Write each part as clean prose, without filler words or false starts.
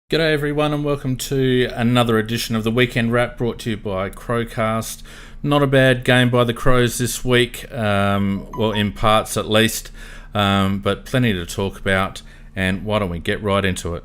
G'day everyone and welcome to another edition of the Weekend Wrap brought to you by CrowCast. Not a bad game by the Crows this week, well in parts at least, but plenty to talk about, and why don't we get right into it.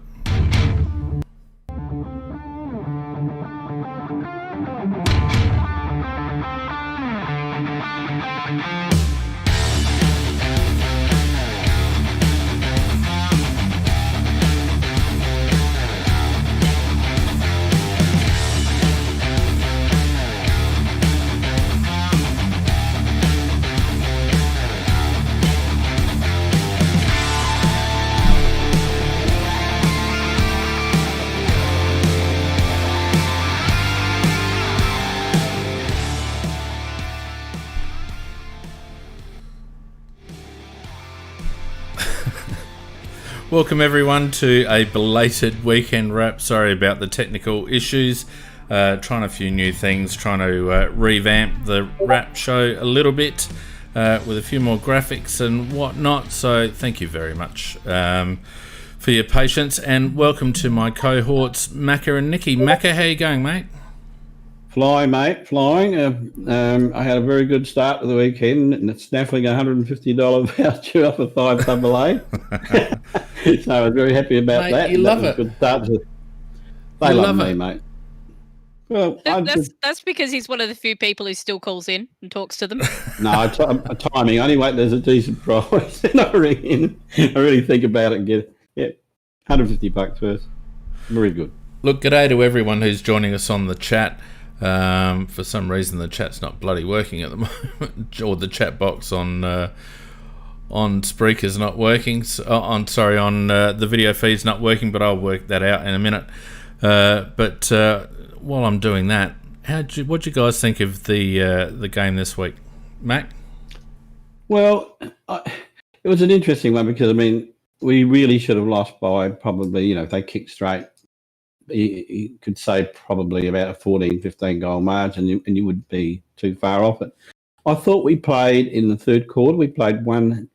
Welcome everyone to a belated Weekend Wrap. Sorry about the technical issues. Trying a few new things, trying to revamp the wrap show a little bit with a few more graphics and whatnot. So thank you very much for your patience, and welcome to my cohorts, Macca and Nicky. Macca, how you going, mate? Flying, mate, flying. I had a very good start to the weekend, and it's snaffling a $150 voucher off of 5AA. So I was very happy about Mate, that. You love it. Good start. They love me, mate. Well, that's because he's one of the few people who still calls in and talks to them. No, timing. Only wait, there's a decent price, and I ring in. I really think about it and get it. Yeah, $150 first. Very good. Look, g'day to everyone who's joining us on the chat. For some reason, the chat's not bloody working at the moment, or the chat box on Spreaker's not working. On the video feed's not working, but I'll work that out in a minute. But while I'm doing that, what'd you guys think of the game this week, Mac? Well, it was an interesting one because we really should have lost by probably, if they kicked straight, you could say probably about a 14, 15 goal margin, and you would be too far off it. I thought we played in the third quarter. We played one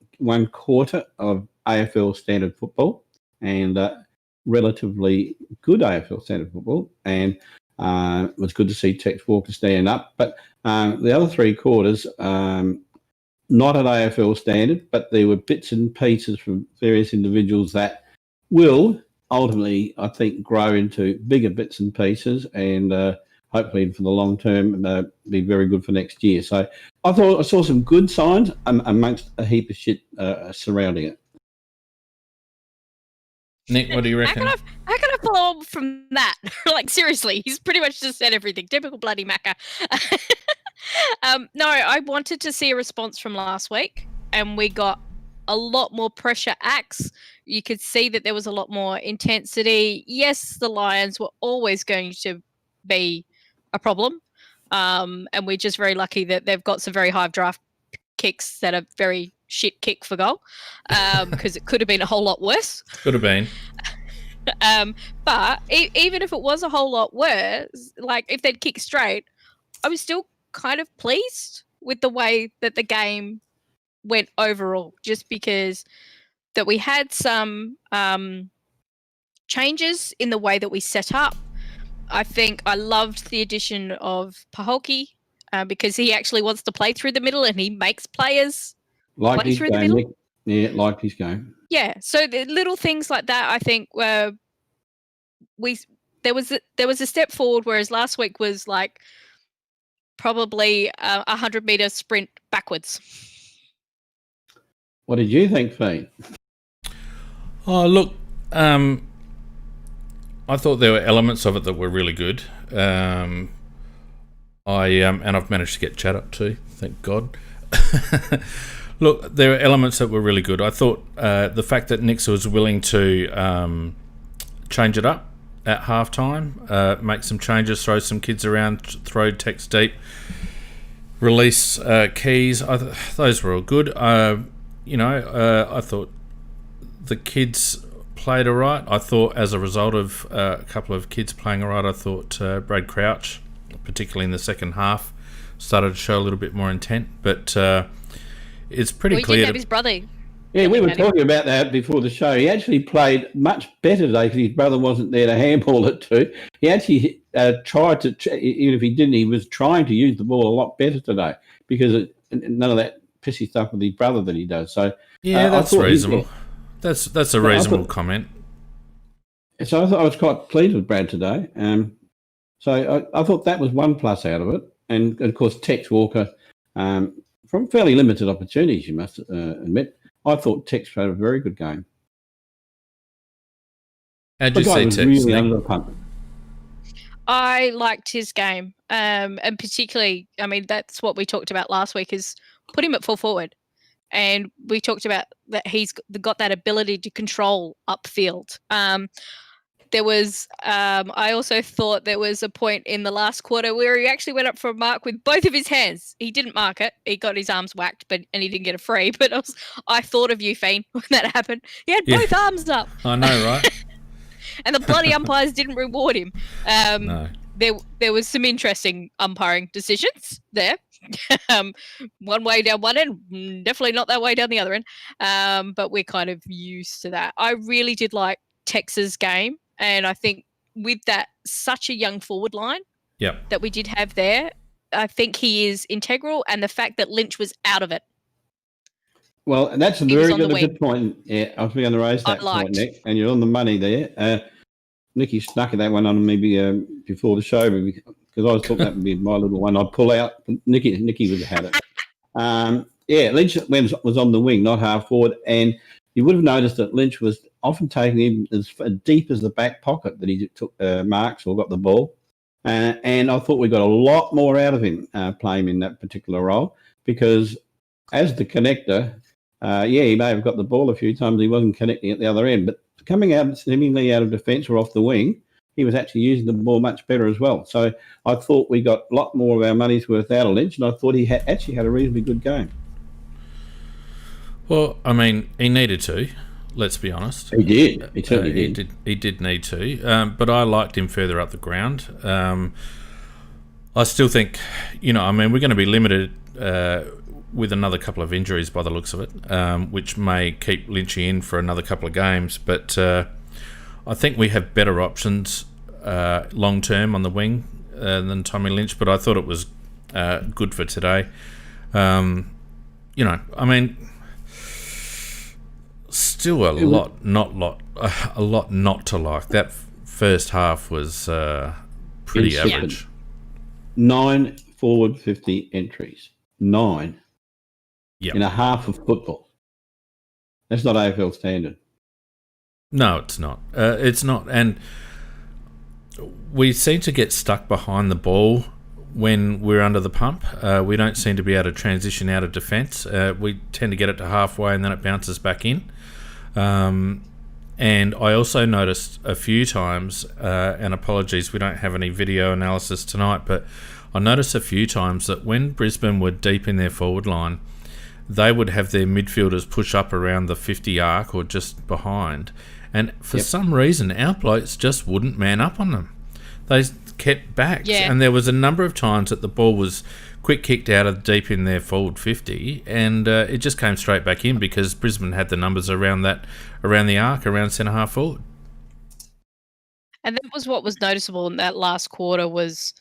quarter of AFL standard football, and relatively good AFL standard football, and it was good to see Tex Walker stand up. But the other three quarters, not at AFL standard, but there were bits and pieces from various individuals that will ultimately, I think, grow into bigger bits and pieces, and hopefully for the long term be very good for next year. So I thought I saw some good signs amongst a heap of shit surrounding it. Nick, what do you reckon? How can I follow up from that? Like, seriously, he's pretty much just said everything. Typical bloody Macca. No, I wanted to see a response from last week, and we got a lot more pressure acts. You could see that there was a lot more intensity. Yes, the Lions were always going to be a problem, and we're just very lucky that they've got some very high draft kicks that are very shit kick for goal, because it could have been a whole lot worse. Could have been. But even if it was a whole lot worse, like if they'd kicked straight, I was still kind of pleased with the way that the game went overall, just because that we had some changes in the way that we set up. I think I loved the addition of Paholke because he actually wants to play through the middle, and he makes players play through the middle. Yeah, like his game. Yeah, so the little things like that, I think, there was a step forward, whereas last week was like probably a 100-meter sprint backwards. What did you think, Fee? Oh, look, I thought there were elements of it that were really good. And I've managed to get chat up too, thank God. Look, there were elements that were really good. I thought the fact that Nix was willing to change it up at halftime, make some changes, throw some kids around, throw Tex deep, release Keys, those were all good. I thought the kids played all right. I thought as a result of a couple of kids playing all right, I thought Brad Crouch, particularly in the second half, started to show a little bit more intent. But it's pretty clear. He did have his brother Yeah, we were talking about that before the show. He actually played much better today because his brother wasn't there to handball it to. He actually tried to, even if he didn't, he was trying to use the ball a lot better today because none of that pissy stuff with his brother that he does. So yeah, that's reasonable. That's a reasonable comment. So I thought I was quite pleased with Brad today. So I thought that was one plus out of it. And, of course, Tex Walker, from fairly limited opportunities, you must admit, I thought Tex had a very good game. How'd you see Tex? Really under the pump. I liked his game, and particularly, I mean, that's what we talked about last week, is put him at full forward. And we talked about that he's got that ability to control upfield. There was, I also thought there was a point in the last quarter where he actually went up for a mark with both of his hands. He didn't mark it. He got his arms whacked, and he didn't get a free. But I thought of you, Fiend, when that happened. He had both arms up. I know, right? And the bloody umpires didn't reward him. No. There was some interesting umpiring decisions there. One way down one end, definitely not that way down the other end. But we're kind of used to that. I really did like Tex's game. And I think with that, such a young forward line that we did have there, I think he is integral. And the fact that Lynch was out of it. Well, that's a very good point. Yeah, I was going to raise that point, Nick, and you're on the money there. Nicky snuck that one on maybe before the show because I was thought that would be my little one I'd pull out. Nicky would have had it. Lynch was on the wing, not half forward, and you would have noticed that Lynch was often taking him as deep as the back pocket that he took marks or got the ball. And I thought we got a lot more out of him playing in that particular role because as the connector, he may have got the ball a few times. He wasn't connecting at the other end. But coming out seemingly out of defence or off the wing, he was actually using the ball much better as well. So I thought we got a lot more of our money's worth out of Lynch, and I thought he actually had a reasonably good game. Well, I mean, he needed to. Let's be honest. He did. He certainly did. He did need to. But I liked him further up the ground. I still think, we're going to be limited with another couple of injuries by the looks of it, which may keep Lynchy in for another couple of games. But I think we have better options long term on the wing than Tommy Lynch. But I thought it was good for today. Still a lot not to like. That first half was pretty average. 9 forward 50 entries. 9 in a half of football. That's not AFL standard. No, it's not. It's not. And we seem to get stuck behind the ball when we're under the pump. We don't seem to be able to transition out of defence. We tend to get it to halfway and then it bounces back in. And I also noticed a few times, and apologies, we don't have any video analysis tonight, but I noticed a few times that when Brisbane were deep in their forward line, they would have their midfielders push up around the 50 arc or just behind. And for some reason, our blokes just wouldn't man up on them. They kept back. Yeah. And there was a number of times that the ball was quick kicked out of deep in their forward 50 and it just came straight back in because Brisbane had the numbers around the arc, around centre half forward. And that was what was noticeable in that last quarter was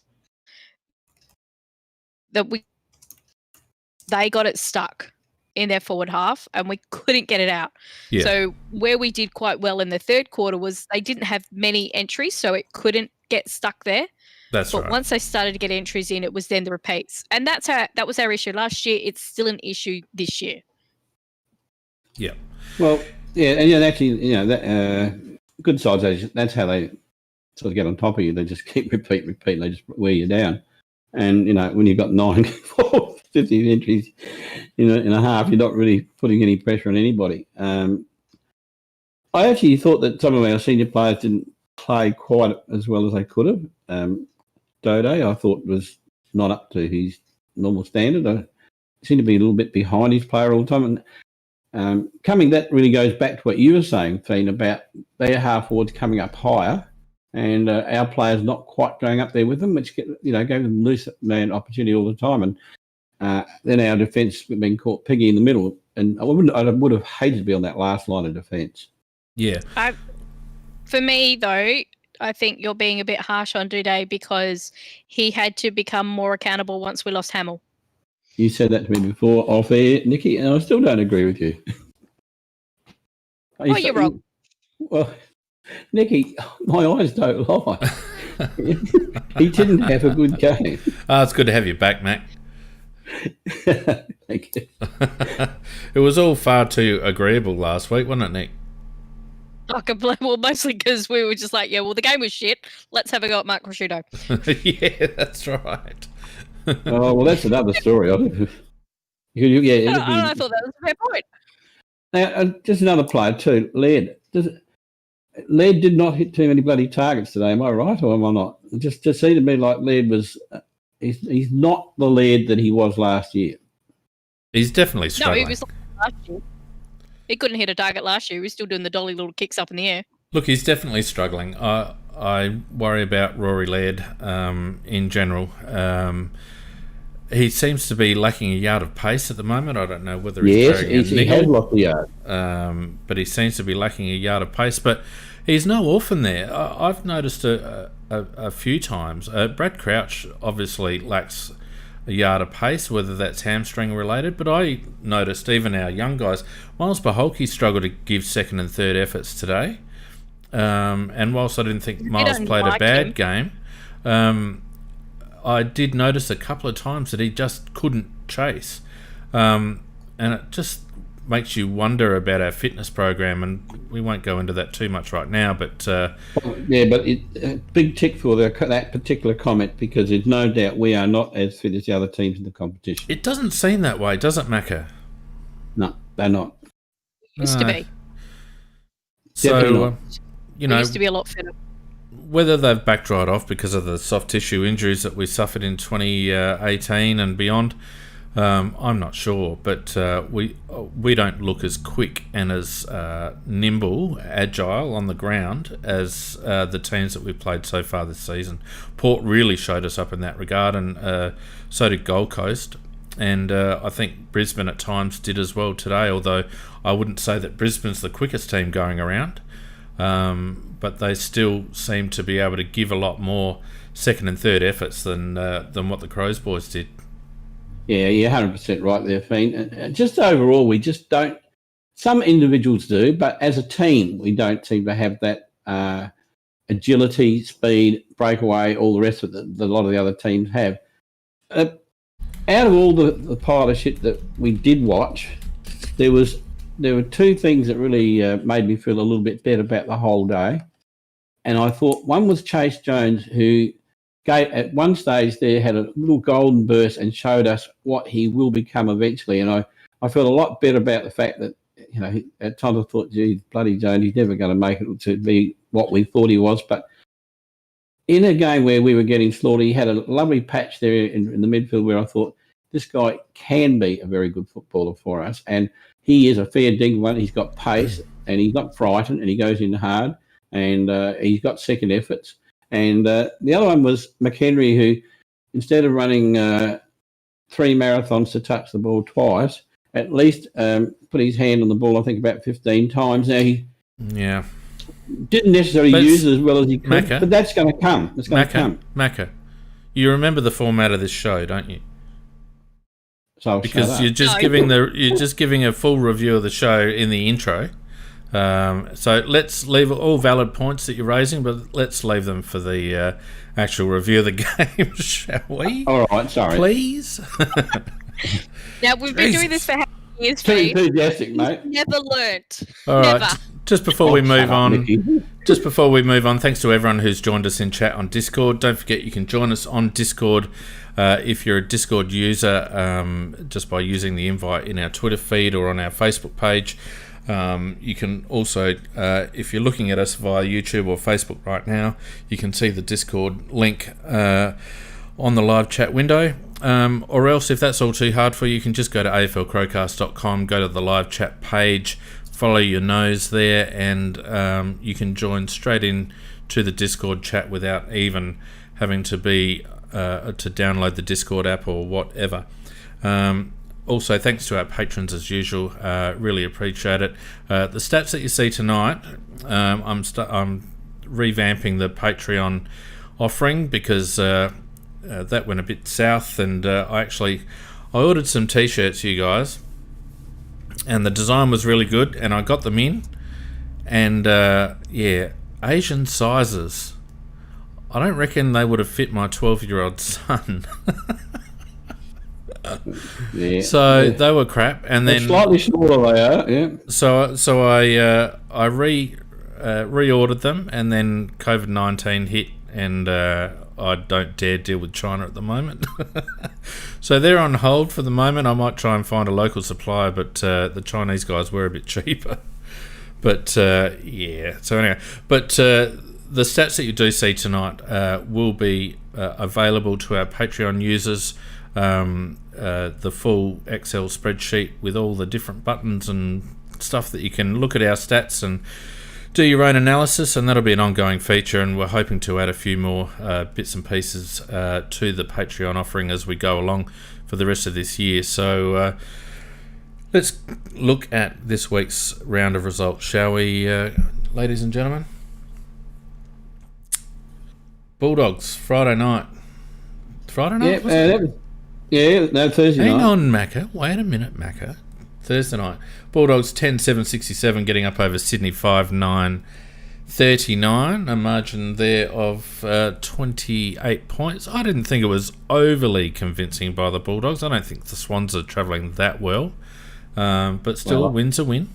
that they got it stuck in their forward half and we couldn't get it out. Yeah. So where we did quite well in the third quarter was they didn't have many entries, so it couldn't get stuck there. That's but right. Once they started to get entries in, it was then the repeats. And that was our issue last year. It's still an issue this year. Yeah. Well, and actually, that good sides, that's how they sort of get on top of you. They just keep repeat, and they just wear you down. And, when you've got 9 50 entries in a half, you're not really putting any pressure on anybody. I actually thought that some of our senior players didn't play quite as well as they could have. Dode, I thought, was not up to his normal standard. I seemed to be a little bit behind his player all the time. And that really goes back to what you were saying, Fiend, about their half forwards coming up higher and our players not quite going up there with them, which gave them loose man opportunity all the time. And then our defence being caught piggy in the middle and I would have hated to be on that last line of defence. Yeah. For me, though, I think you're being a bit harsh on Duday because he had to become more accountable once we lost Hamill. You said that to me before off air, Nikki, and I still don't agree with you. You're wrong. Well, Nikki, my eyes don't lie. He didn't have a good game. It's good to have you back, Mac. Thank you. It was all far too agreeable last week, wasn't it, Nick? Well, mostly because we were just like, yeah, well, the game was shit. Let's have a go at Mark Prosciutto. Yeah, that's right. Oh, well, that's another story. I thought that was a fair point. Now, just another player too, Laird. Laird did not hit too many bloody targets today. Am I right or am I not? It just seemed to me like Laird was. He's not the Laird that he was last year. He's definitely struggling. No, he was like last year. He couldn't hit a target last year. He was still doing the dolly little kicks up in the air. Look, he's definitely struggling. I worry about Rory Laird in general. He seems to be lacking a yard of pace at the moment. I don't know whether he's carrying a he nickel. has lost the yard. But he seems to be lacking a yard of pace. But he's no orphan there. I've noticed a few times. Brad Crouch obviously lacks a yard of pace, whether that's hamstring related. But I noticed even our young guys, Miles Baholke struggled to give second and third efforts today. And whilst I didn't think Miles played a bad game, I did notice a couple of times that he just couldn't chase. And it just makes you wonder about our fitness program, and we won't go into that too much right now. But big tick for that particular comment, because there's no doubt we are not as fit as the other teams in the competition. It doesn't seem that way, does it, Macca? No, they're not. Used to be. So, used to be a lot fitter. Whether they've backed right off because of the soft tissue injuries that we suffered in 2018 and beyond, I'm not sure. But we don't look as quick and as nimble, agile on the ground as the teams that we've played so far this season. Port really showed us up in that regard, and so did Gold Coast. And I think Brisbane at times did as well today, although I wouldn't say that Brisbane's the quickest team going around. But they still seem to be able to give a lot more second and third efforts than what the Crows boys did. Yeah, you're 100% right there, Fiend. Just overall, we just don't. Some individuals do, but as a team, we don't seem to have that agility, speed, breakaway, all the rest of it that a lot of the other teams have. Out of all the pile of shit that we did watch, there were two things that really made me feel a little bit better about the whole day. And I thought one was Chase Jones, who at one stage there had a little golden burst and showed us what he will become eventually. And I felt a lot better about the fact that, at times I thought, gee, bloody Jones, he's never going to make it to be what we thought he was. But in a game where we were getting slaughtered, he had a lovely patch there in the midfield where I thought, this guy can be a very good footballer for us. And he is a fair ding one. He's got pace and he's not frightened and he goes in hard and he's got second efforts. And the other one was McHenry, who instead of running 3 marathons to touch the ball twice, at least put his hand on the ball, I think, about 15 times. Now, he didn't necessarily use it as well as he could, Macca, but that's going to come. It's going to come. Macca, you remember the format of this show, don't you? So because you're just giving a full review of the show in the intro. So let's leave all valid points that you're raising, but let's leave them for the actual review of the game, shall we? All right, sorry. Please. Now, we've been doing this for how many years, Too enthusiastic, mate. Never learnt. All Never. right. Just before we move on, thanks to everyone who's joined us in chat on Discord. Don't forget you can join us on Discord if you're a Discord user, just by using the invite in our Twitter feed or on our Facebook page. You can also, if you're looking at us via YouTube or Facebook right now, you can see the Discord link on the live chat window. Or else, if that's all too hard for you, you can just go to aflcrowcast.com, go to the live chat page, follow your nose there, and you can join straight in to the Discord chat without even having to be to download the Discord app or whatever. also, thanks to our patrons as usual. Really appreciate it. The stats that you see tonight, I'm revamping the Patreon offering because that went a bit south, and I ordered some T-shirts, you guys, and the design was really good, and I got them in, and Asian sizes. I don't reckon they would have fit my 12-year-old son. So they were crap, and then slightly smaller they are. Yeah. So I reordered them, and then COVID-19 hit, and I don't dare deal with China at the moment. So they're on hold for the moment. I might try and find a local supplier, but the Chinese guys were a bit cheaper. But So anyway, the stats that you do see tonight will be available to our Patreon users. The full Excel spreadsheet with all the different buttons and stuff that you can look at our stats and do your own analysis, and that'll be an ongoing feature, and we're hoping to add a few more bits and pieces to the Patreon offering as we go along for the rest of this year. So let's look at this week's round of results, shall we, ladies and gentlemen? Bulldogs, Friday night. Friday night? No, Thursday night. Hang on, Macca. Wait a minute, Macca. Thursday night. Bulldogs 10-7-67, getting up over Sydney 5-9-39. A margin there of 28 points. I didn't think it was overly convincing by the Bulldogs. I don't think the Swans are travelling that well. But still, a win's a win.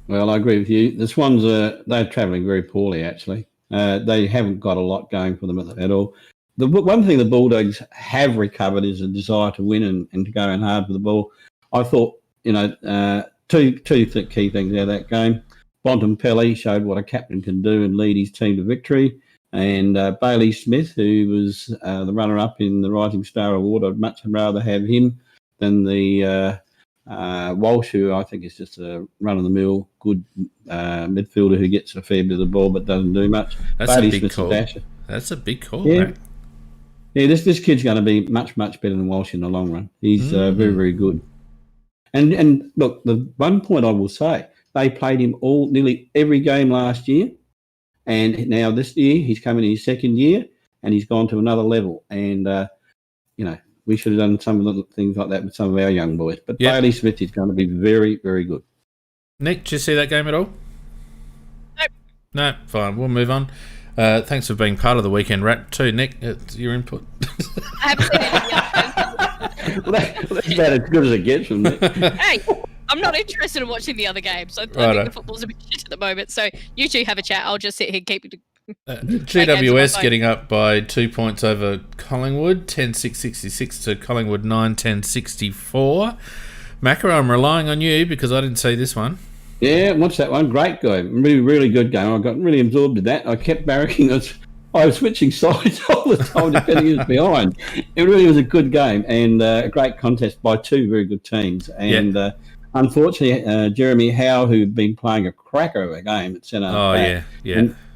Well, I agree with you. The Swans, they're travelling very poorly, actually. They haven't got a lot going for them at all. The one thing the Bulldogs have recovered is a desire to win and to go in hard with the ball. I thought, two key things out of that game. Bontempelli showed what a captain can do and lead his team to victory. And Brodie Smith, who was the runner-up in the Rising Star Award, I'd much rather have him than the Walsh, who I think is just a run-of-the-mill good midfielder who gets a fair bit of the ball but doesn't do much. That's a big call. That's a big call, yeah. Mate. Yeah, this kid's going to be much, much better than Walsh in the long run. He's very, very good. And look, the one point I will say, they played him nearly every game last year, and now this year he's come in his second year and he's gone to another level. And we should have done some of the things like that with some of our young boys. But Brodie Smith is going to be very, very good. Nick, did you see that game at all? Nope. No, fine. We'll move on. Thanks for being part of the Weekend Wrap too, Nick. Your input. I haven't seen any Well, that's about as good as it gets from Nick. Hey, I'm not interested in watching the other games. I think the football's a bit shit at the moment. So you two have a chat. I'll just sit here and keep it. GWS getting up by 2 points over Collingwood, 10-6-66 to Collingwood 9-10-64. Macca, I'm relying on you because I didn't see this one. Yeah, watch that one. Great game. Really, really good game. I got really absorbed in that. I kept barracking. I was switching sides all the time depending who was behind. It really was a good game and a great contest by two very good teams. And unfortunately, Jeremy Howe, who'd been playing a cracker of a game at centre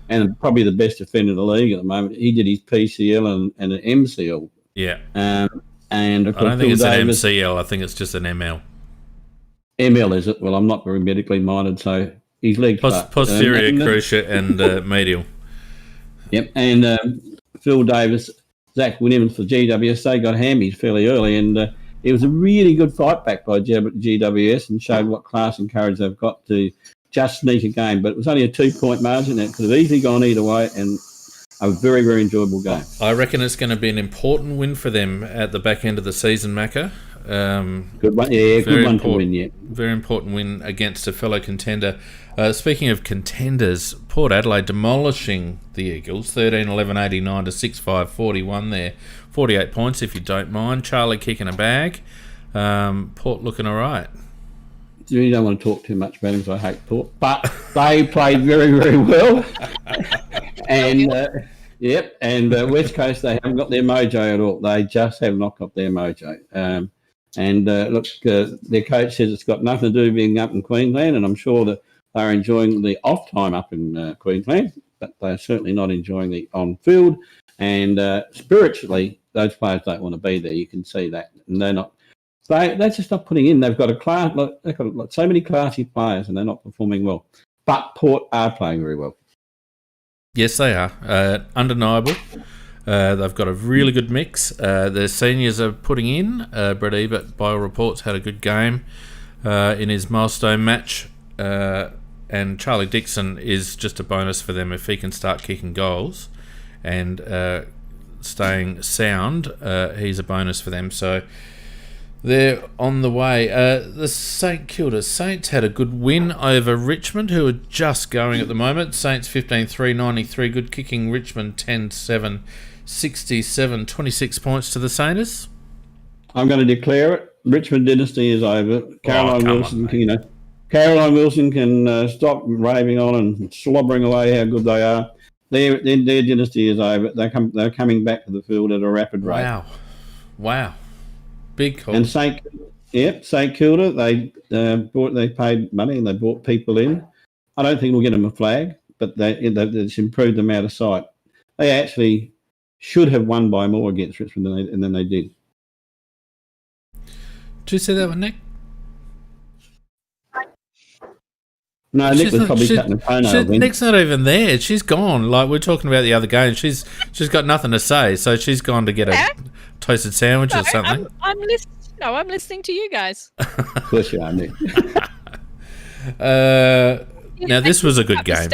and probably the best defender in the league at the moment, he did his PCL and an MCL. Yeah. And of course, I don't think it's an MCL. I think it's just an ML. ML, is it? Well, I'm not very medically minded, so his legs posterior cruciate and medial. Yep, and Phil Davis, Zach Williams for GWS, they got hammies fairly early, and it was a really good fight back by GWS and showed what class and courage they've got to just sneak a game. But it was only a 2-point margin. It could have easily gone either way, and a very, very enjoyable game. I reckon it's going to be an important win for them at the back end of the season, Macca. Good one, good one to win, yeah. Very important win against a fellow contender. Speaking of contenders, Port Adelaide demolishing the Eagles, 13-11-89 to 6-5-41 there. 48 points, if you don't mind. Charlie kicking a bag. Port looking all right. You really don't want to talk too much about them because I hate Port. But they played very, very well. And, West Coast, they haven't got their mojo at all. They just have not got their mojo. Their coach says it's got nothing to do with being up in Queensland, and I'm sure that they're enjoying the off time up in Queensland, but they're certainly not enjoying the on-field. And spiritually, those players don't want to be there. You can see that. And they're not. they're just not putting in. They've got they've got so many classy players, and they're not performing well. But Port are playing very well. Yes, they are. Undeniable. They've got a really good mix. The seniors are putting in. Brodie, but by all reports, had a good game in his milestone match. And Charlie Dixon is just a bonus for them if he can start kicking goals and staying sound. He's a bonus for them. So they're on the way. The St Kilda Saints had a good win over Richmond, who are just going at the moment. Saints 15-3, 93. Good kicking. Richmond 10-7, 67. 26 points to the Saints. I'm going to declare it. Richmond dynasty is over. Caroline Wilson can stop raving on and slobbering away how good they are. Their dynasty is over. They're coming back to the field at a rapid rate. Wow. Big call. And St Kilda, they paid money and they brought people in. I don't think we'll get them a flag, but it's improved them out of sight. They actually should have won by more against Richmond than they did. Did you see that one, Nick? No, Nick was probably cutting a toenail. Nick's not even there. She's gone. Like, we're talking about the other game. She's got nothing to say, so she's gone to get a toasted sandwich or something. I'm listening to you guys. Of course you are, Nick. Now, this was a good game.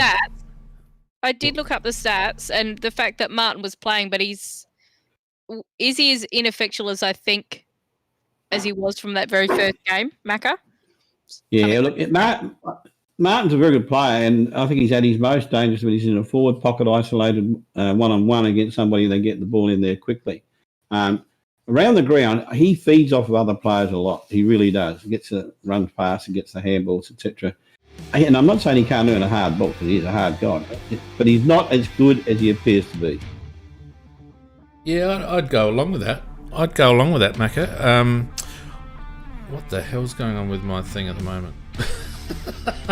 I did look up the stats, and the fact that Martin was playing, but is he as ineffectual as I think as he was from that very first game, Macca? Yeah, look, Martin's a very good player, and I think he's at his most dangerous when he's in a forward pocket isolated one-on-one against somebody. They get the ball in there quickly. Around the ground, he feeds off of other players a lot. He really does. He gets a run past, he gets the handballs, etc. And I'm not saying he can't earn a hard ball because he's a hard guy, but he's not as good as he appears to be. Yeah, I'd go along with that. Macca. What the hell's going on with my thing at the moment?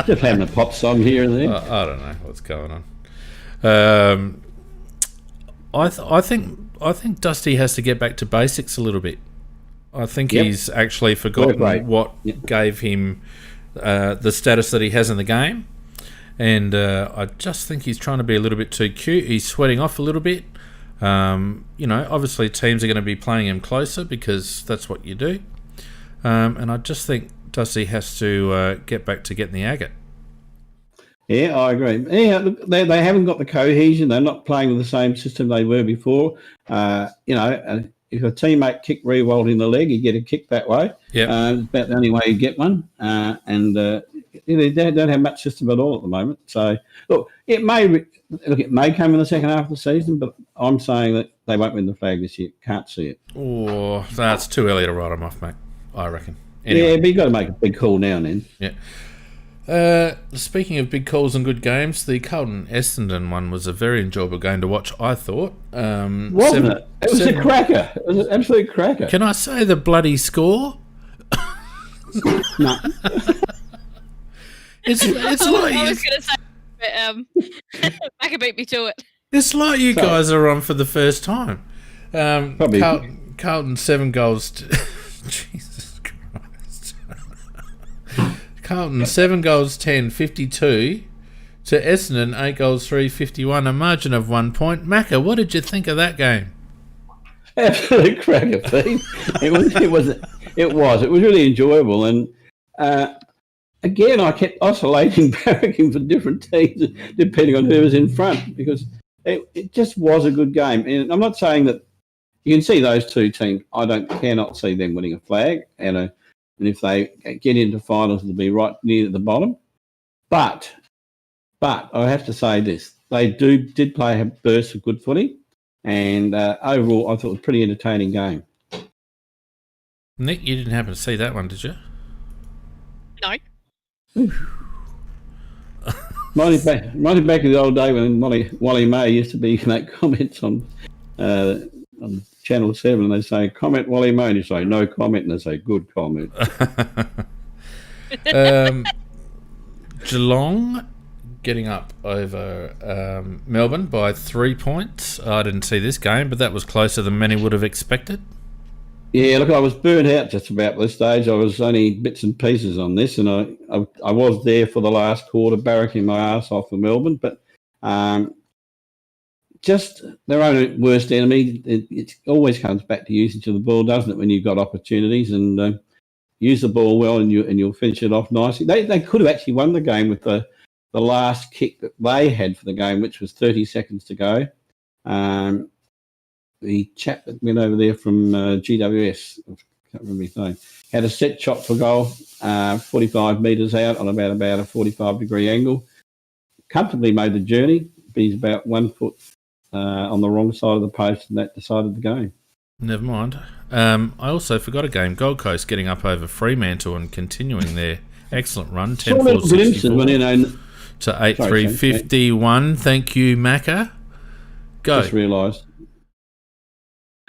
Just having a pop song here and there. I don't know what's going on. I think Dusty has to get back to basics a little bit. I think he's actually forgotten what gave him the status that he has in the game, and I just think he's trying to be a little bit too cute. He's sweating off a little bit. Obviously teams are going to be playing him closer because that's what you do. And I just think Dusty has to get back to getting the agate. Yeah, I agree. Yeah, look, they haven't got the cohesion. They're not playing with the same system they were before. If a teammate kicked Rewald in the leg, you get a kick that way. Yeah, it's about the only way you get one. They don't have much system at all at the moment. So look, it may come in the second half of the season, but I'm saying that they won't win the flag this year. Can't see it. Oh, that's too early to write them off, mate. I reckon. Anyway. Yeah, but you've got to make a big call now and then. Yeah. Speaking of big calls and good games, the Carlton-Essendon one was a very enjoyable game to watch, I thought. Wasn't it? It was a cracker. It was an absolute cracker. Can I say the bloody score? No. It's like I was going to say, but Macca beat me to it. It's like you guys are on for the first time. Probably. Carlton 7 goals. Jesus Christ. Carlton 7 goals 10, 52 to Essendon 8 goals 3, 51, a margin of 1 point. Macca, what did you think of that game? Absolute cracker, Pete. It was really enjoyable, and again, I kept oscillating, barracking for different teams depending on who was in front because it just was a good game. And I'm not saying that you can see those two teams. I cannot see them winning a flag, and if they get into finals, they'll be right near the bottom. But I have to say this: they did play a burst of good footy, and overall, I thought it was a pretty entertaining game. Nick, you didn't happen to see that one, did you? No. Mighty back in the old day when Wally May used to make comments on Channel 7, and they say, comment Wally May, and you say, no comment, and they say, good comment. Geelong getting up over Melbourne by 3 points. I didn't see this game, but that was closer than many would have expected. Yeah, look, I was burnt out just about this stage. I was only bits and pieces on this, and I was there for the last quarter, barracking my ass off for Melbourne, but just their own worst enemy. It always comes back to usage of the ball, doesn't it? When you've got opportunities and use the ball well, and you'll finish it off nicely. They could have actually won the game with the last kick that they had for the game, which was 30 seconds to go. The chap that went over there from GWS, I can't remember his name, had a set shot for goal, 45 metres out on about a 45-degree angle. Comfortably made the journey, but he's about 1 foot on the wrong side of the post, and that decided the game. Never mind. I also forgot a game. Gold Coast getting up over Fremantle and continuing their excellent run, 10-4-64 to 8-3-51. Thank you, Macca. Go. Just realised.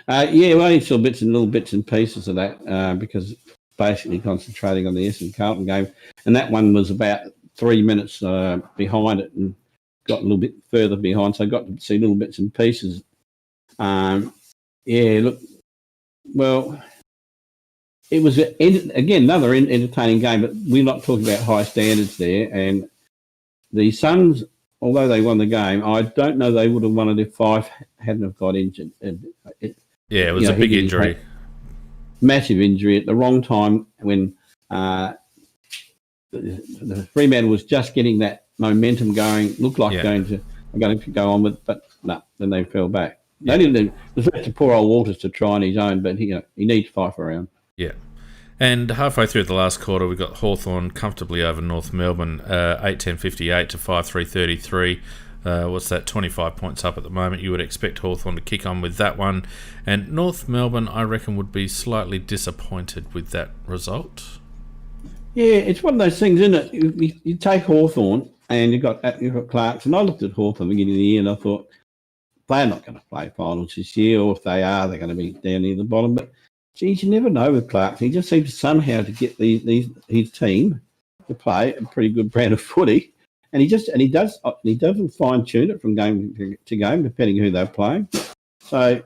We only saw little bits and pieces of that because basically concentrating on the Essendon Carlton game, and that one was about 3 minutes behind it and got a little bit further behind, so I got to see little bits and pieces. Look, well, it was again another entertaining game, but we're not talking about high standards there. And the Suns, although they won the game, I don't know they would have won it if Fife hadn't have got injured. It was a big injury. Massive injury at the wrong time when the Fremantle was just getting that momentum going, looked like going to go on with, but no, then they fell back. They didn't. It was left to poor old Walters to try on his own, but he needs Fife around. Yeah. And halfway through the last quarter, we got Hawthorn comfortably over North Melbourne, 8-10-58 to 5-3-33. What's that, 25 points up at the moment. You would expect Hawthorn to kick on with that one. And North Melbourne, I reckon, would be slightly disappointed with that result. Yeah, it's one of those things, isn't it? You take Hawthorn and you've got Clarkson. I looked at Hawthorn beginning of the year and I thought, they're not going to play finals this year, or if they are, they're going to be down near the bottom. But, geez, you never know with Clarkson. He just seems somehow to get his team to play a pretty good brand of footy. And he doesn't fine-tune it from game to game, depending who they're playing. So,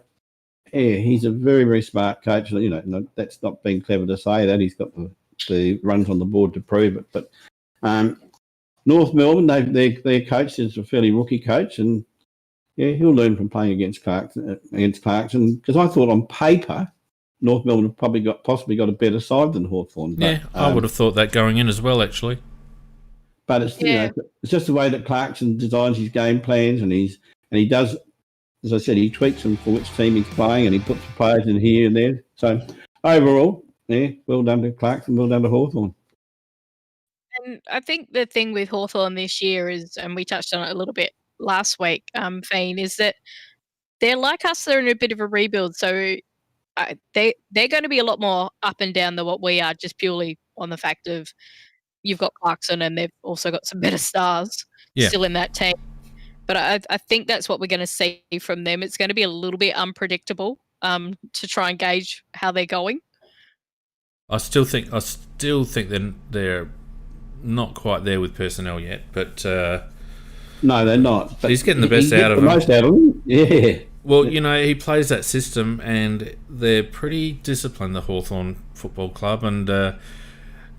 yeah, he's a very, very smart coach. That's not being clever to say that. He's got the runs on the board to prove it. But North Melbourne, their coach is a fairly rookie coach, and yeah, he'll learn from playing against Clarkson. Because I thought on paper, North Melbourne have possibly got a better side than Hawthorn. Yeah, I would have thought that going in as well, actually. But it's it's just the way that Clarkson designs his game plans, and he does, as I said, he tweaks them for which team he's playing, and he puts the players in here and there. So overall, well done to Clarkson, well done to Hawthorn. And I think the thing with Hawthorn this year is, and we touched on it a little bit last week, Fane, is that they're like us, they're in a bit of a rebuild. So they're going to be a lot more up and down than what we are, just purely on the fact of you've got Clarkson and they've also got some better stars still in that team. But I think that's what we're going to see from them. It's going to be a little bit unpredictable to try and gauge how they're going. I still think they're not quite there with personnel yet, but no, they're not. But he's getting the best out of them. Most out of them, yeah. Well, he plays that system, and they're pretty disciplined, the Hawthorn Football Club, and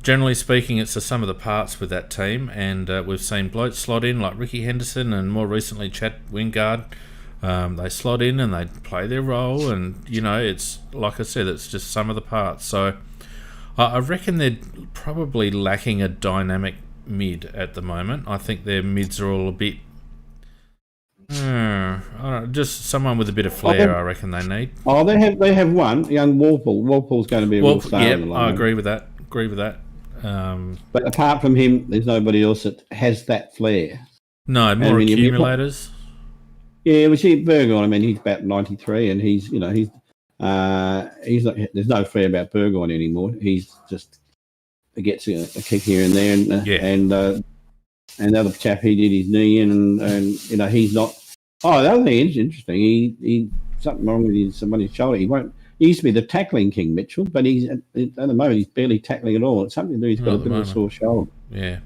generally speaking, it's the sum of the parts with that team. And we've seen blokes slot in like Ricky Henderson, and more recently Chad Wingard. They slot in and they play their role, and it's like I said, it's just sum of the parts. So I reckon they're probably lacking a dynamic mid at the moment. I think their mids are all a bit just someone with a bit of flair. I reckon they need. Oh, they have one young Walpole. Walpole's going to be a real star. Yeah, I agree with that. But apart from him, there's nobody else that has that flair. No, more accumulators. Yeah, we see Burgoyne. He's about 93, and he's not. There's no flair about Burgoyne anymore. He's just gets a kick here and there, and the other chap, he did his knee in, and he's not. Oh, the other thing is interesting. He something wrong with his shoulder. He used to be the tackling king, Mitchell, but he's at the moment he's barely tackling at all. It's something to do. He's got a bit of a sore shoulder. Yeah.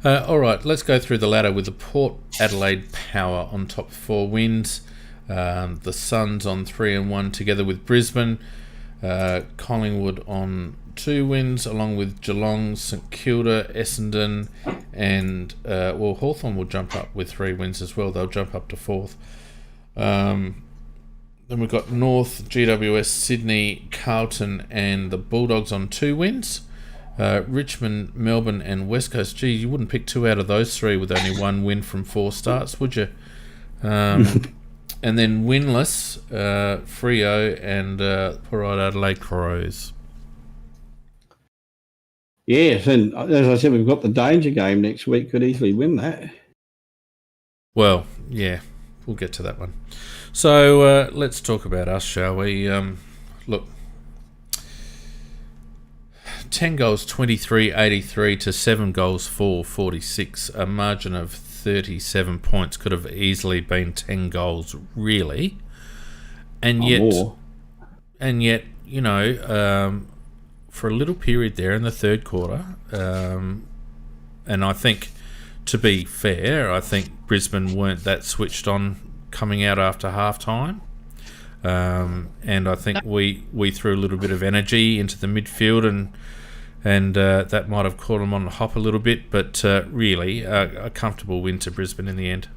All right, let's go through the ladder with the Port Adelaide Power on top 4 wins. The Suns on 3-1 together with Brisbane. Collingwood on 2 wins, along with Geelong, St Kilda, Essendon, and Hawthorn will jump up with 3 wins as well. They'll jump up to 4th. Then we've got North, GWS, Sydney, Carlton, and the Bulldogs on 2 wins. Richmond, Melbourne, and West Coast. Gee, you wouldn't pick 2 out of those 3 with only 1 win from 4 starts, would you? And then winless, Freo and poor old Adelaide Crows. Yes, and as I said, we've got the danger game next week. Could easily win that. Well, yeah, we'll get to that one. So let's talk about us, shall we? Look, 10 goals, 23-83 to 7 goals, 4-46. A margin of 37 points. Could have easily been 10 goals, really. And yet, you know, for a little period there in the third quarter, and I think, to be fair, I think Brisbane weren't that switched on coming out after half-time. And I think we threw a little bit of energy into the midfield, and that might have caught them on the hop a little bit, but really a comfortable win to Brisbane in the end.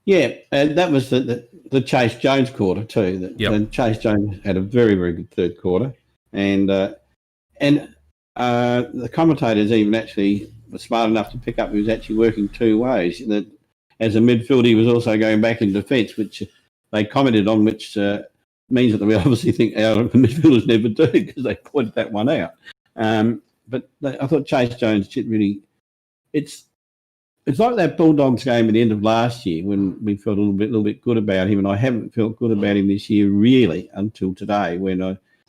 Yeah, and that was the Chase Jones quarter too. And Chase Jones had a very, very good third quarter, and the commentators even actually were smart enough to pick up he was actually working 2 ways. That as a midfielder, he was also going back in defence, which they commented on, which means that we obviously think our midfielders never do, because they pointed that one out. But I thought Chase Jones really, it's like that Bulldogs game at the end of last year when we felt a little bit good about him, and I haven't felt good about him this year really until today, when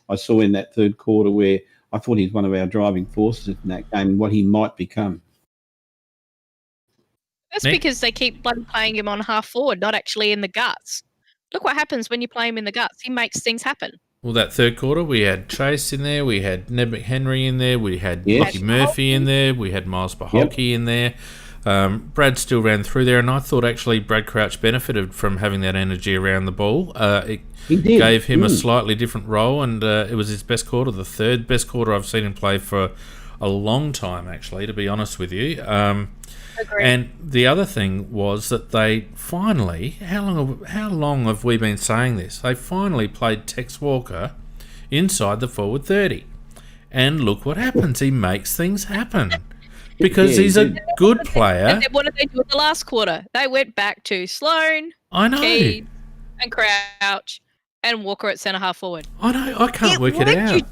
I saw in that third quarter where I thought he's one of our driving forces in that game and what he might become. That's because they keep bloody playing him on half forward, not actually in the guts. Look what happens when you play him in the guts. He makes things happen. Well, that third quarter, we had Chase in there, we had Ned McHenry in there, we had Lockie Murphy in there, we had Miles Paholke in there. Brad still ran through there, and I thought actually Brad Crouch benefited from having that energy around the ball. It gave him a slightly different role, and it was his best quarter, the third best quarter I've seen him play for a long time, actually, to be honest with you. And the other thing was that they finally, how long have we been saying this? They finally played Tex Walker inside the forward 30. And look what happens. He makes things happen because he's a good player. And then what did they do in the last quarter? They went back to Sloane, Keane, and Crouch, and Walker at centre half forward. I know. I can't work it out.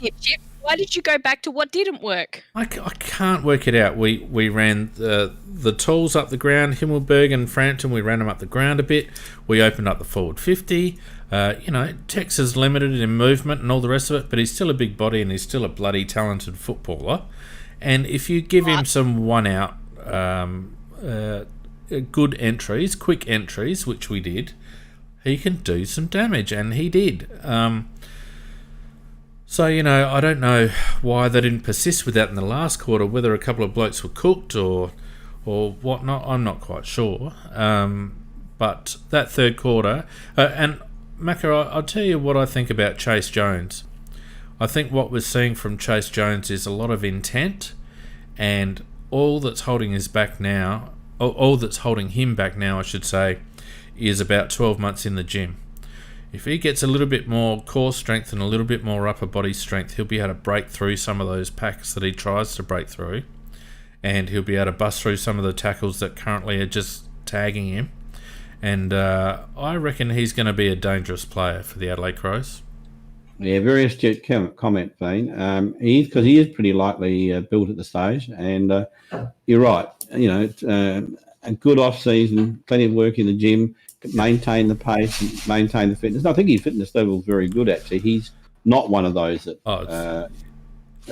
Why did you go back to what didn't work? I can't work it out. We ran the tools up the ground, Himmelberg and Frampton, we ran them up the ground a bit. We opened up the forward 50. Tex is limited in movement and all the rest of it, but he's still a big body and he's still a bloody talented footballer. And if you give him some one-out good entries, quick entries, which we did, he can do some damage, and he did. So, I don't know why they didn't persist with that in the last quarter, whether a couple of blokes were cooked or whatnot, I'm not quite sure. But that third quarter, and Macca, I'll tell you what I think about Chase Jones. I think what we're seeing from Chase Jones is a lot of intent, and all that's holding him back now, I should say, is about 12 months in the gym. If he gets a little bit more core strength and a little bit more upper body strength, he'll be able to break through some of those packs that he tries to break through, and he'll be able to bust through some of the tackles that currently are just tagging him. And I reckon he's going to be a dangerous player for the Adelaide Crows. Yeah, very astute comment, Vane. Because he is pretty lightly built at the stage, and you're right. A good off-season, plenty of work in the gym, maintain the pace, and maintain the fitness. I think his fitness level is very good, actually. He's not one of those that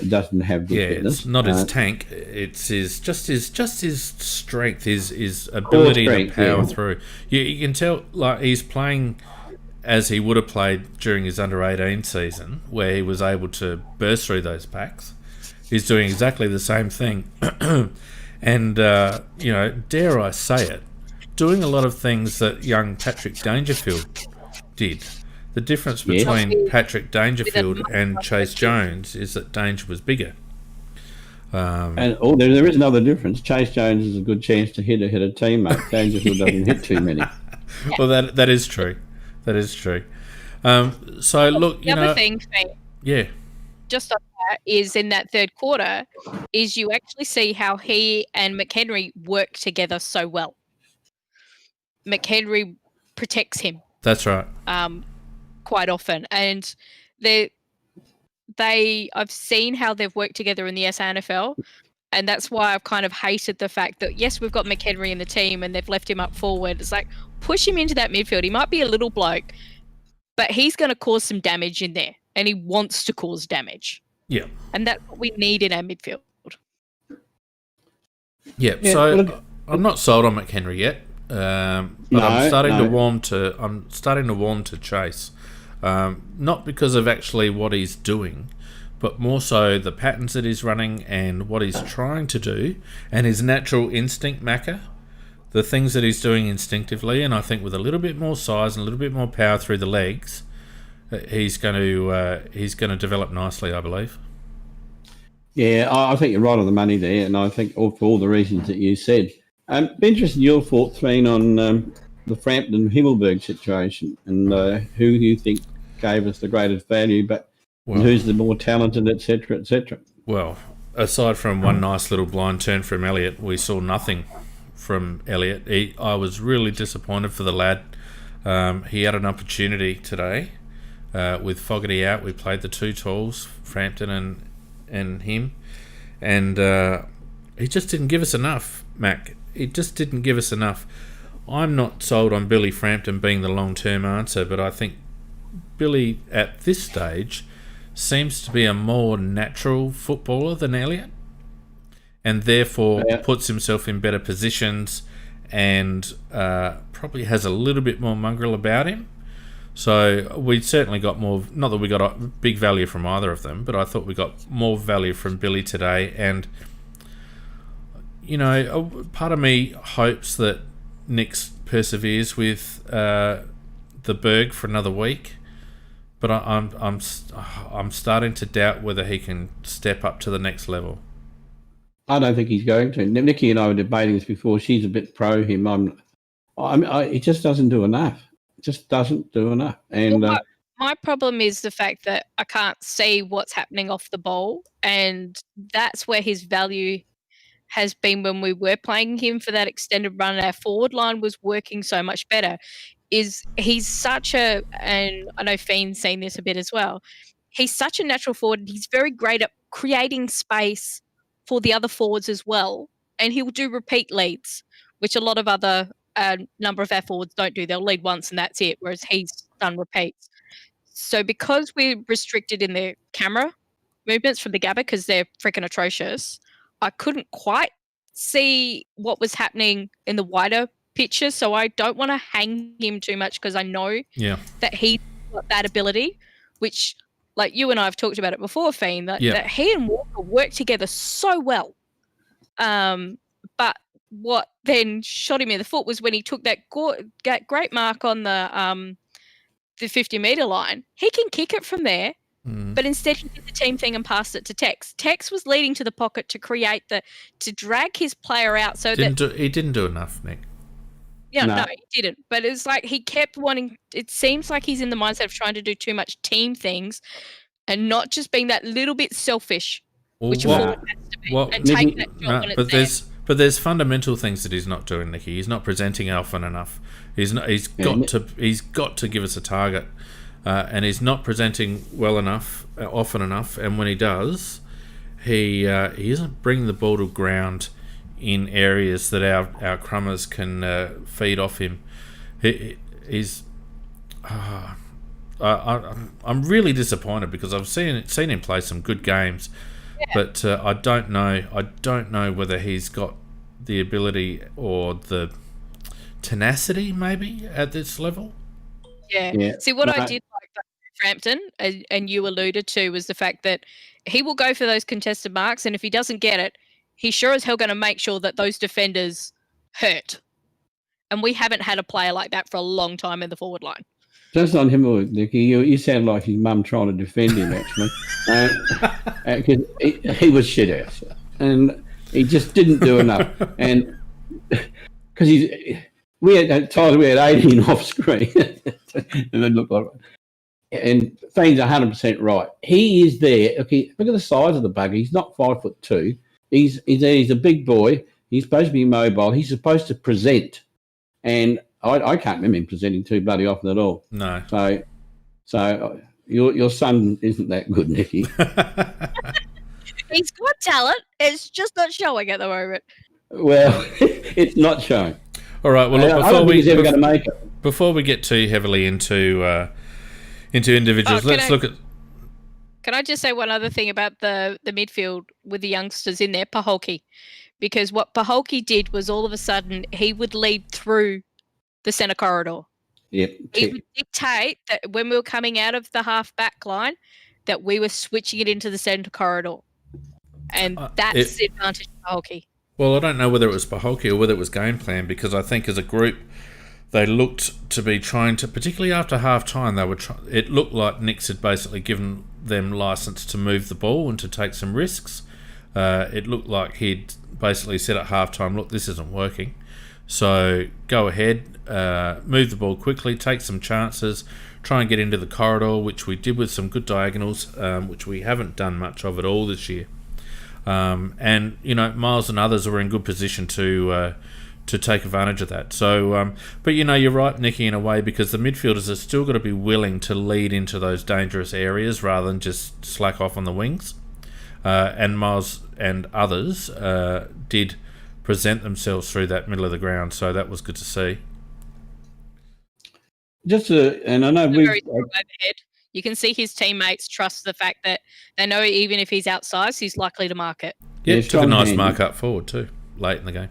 doesn't have good fitness. It's not his tank. It's his strength, his ability to power through. You can tell, like, he's playing as he would have played during his under-18 season, where he was able to burst through those packs. He's doing exactly the same thing. And, dare I say it, doing a lot of things that young Patrick Dangerfield did. The difference Yes. between Patrick Dangerfield With a and much Chase larger Jones is that Danger was bigger. And there is another difference. Chase Jones has a good chance to hit a teammate. Dangerfield doesn't hit too many. Well, that is true. That is true. So look, The other thing, Fane, yeah, just on that, is in that third quarter, is you actually see how he and McHenry work together so well. McHenry protects him that's right. quite often, and I've seen how they've worked together in the SANFL, and that's why I've kind of hated the fact that, yes, we've got McHenry in the team and they've left him up forward. It's like, push him into that midfield. He might be a little bloke, but he's going to cause some damage in there, and he wants to cause damage. Yeah. And that's what we need in our midfield. Yeah. So I'm not sold on McHenry yet, but I'm starting to warm to Chase, not because of actually what he's doing, but more so the patterns that he's running and what he's trying to do, and his natural instinct, Macca, the things that he's doing instinctively. And I think with a little bit more size and a little bit more power through the legs, he's going to develop nicely, I believe. Yeah, I think you're right on the money there, and I think for all the reasons that you said. Be interested in your thoughts, Threan, on the Frampton-Himmelberg situation, and who you think gave us the greatest value, and who's the more talented, etc., etc. Well, aside from one nice little blind turn from Elliott, we saw nothing from Elliott. I was really disappointed for the lad. He had an opportunity today with Fogarty out. We played the two talls, Frampton and him, and he just didn't give us enough, Mac. He just didn't give us enough. I'm not sold on Billy Frampton being the long-term answer, but I think Billy at this stage seems to be a more natural footballer than Elliott, and therefore puts himself in better positions and probably has a little bit more mongrel about him. So we certainly got more, not that we got a big value from either of them, but I thought we got more value from Billy today. And, you know, part of me hopes that Nix perseveres with the Berg for another week. But I'm starting to doubt whether he can step up to the next level. I don't think he's going to. Nikki and I were debating this before. She's a bit pro him. He just doesn't do enough. Just doesn't do enough. And my problem is the fact that I can't see what's happening off the ball, and that's where his value has been when we were playing him for that extended run. Our forward line was working so much better. He's such a, and I know Fiend's seen this a bit as well, he's such a natural forward, and he's very great at creating space for the other forwards as well, and he'll do repeat leads, which a lot of other number of our forwards don't do. They'll lead once and that's it, whereas he's done repeats. So because we're restricted in the camera movements from the Gabba because they're freaking atrocious, I couldn't quite see what was happening in the wider picture, so I don't want to hang him too much because I know that he's got that ability, which, like you and I have talked about it before, Fiend, that he and Walker work together so well. But what then shot him in the foot was when he took that great mark on the 50-metre line. He can kick it from there, but instead he did the team thing and passed it to Tex. Tex was leading to the pocket to to drag his player out so he didn't do enough, Nick. Yeah, no, he didn't. But it's like he kept wanting. It seems like he's in the mindset of trying to do too much team things, and not just being that little bit selfish, which a forward has to be, and take that job when it's there. But there's fundamental things that he's not doing, Nicky. He's not presenting often enough. He's got to give us a target, and he's not presenting well enough, often enough. And when he does, he isn't bringing the ball to ground in areas that our crummers can feed off him. I'm really disappointed because I've seen him play some good games, but I don't know whether he's got the ability or the tenacity maybe at this level. Yeah. See, what I did like about Frampton, and you alluded to, was the fact that he will go for those contested marks, and if he doesn't get it, he's sure as hell going to make sure that those defenders hurt. And we haven't had a player like that for a long time in the forward line. That's not him, Nicky. You sound like his mum trying to defend him, actually. Because he was shit house. And he just didn't do enough. And because at times we had 18 off screen. And it looked like, and Fane's 100% right. He is there. Okay, look at the size of the bugger. He's not 5'2". He's a big boy. He's supposed to be mobile. He's supposed to present. And I can't remember him presenting too bloody often at all. No. So your son isn't that good, Nicky. He's got talent. It's just not showing at the moment. Well, it's not showing. All right. Well, look, I don't think he's ever going to make it. Before we get too heavily into individuals, let's look at. Can I just say one other thing about the midfield with the youngsters in there, Paholke? Because what Paholke did was all of a sudden he would lead through the centre corridor. Yep. He would dictate that when we were coming out of the half-back line that we were switching it into the centre corridor. And that's the advantage of Paholke. Well, I don't know whether it was Paholke or whether it was game plan, because I think as a group they looked to be trying to, particularly after half-time, it looked like Nix had basically given them licence to move the ball and to take some risks. It looked like he'd basically said at half-time, look, this isn't working. So go ahead, move the ball quickly, take some chances, try and get into the corridor, which we did with some good diagonals, which we haven't done much of at all this year. And, Miles and others were in good position to take advantage of that. So, but, you're right, Nicky, in a way, because the midfielders are still got to be willing to lead into those dangerous areas rather than just slack off on the wings. And Miles and others did present themselves through that middle of the ground, so that was good to see. And I know overhead. You can see his teammates trust the fact that they know even if he's outsized, he's likely to mark it. Yeah, took a nice mark up forward too, late in the game.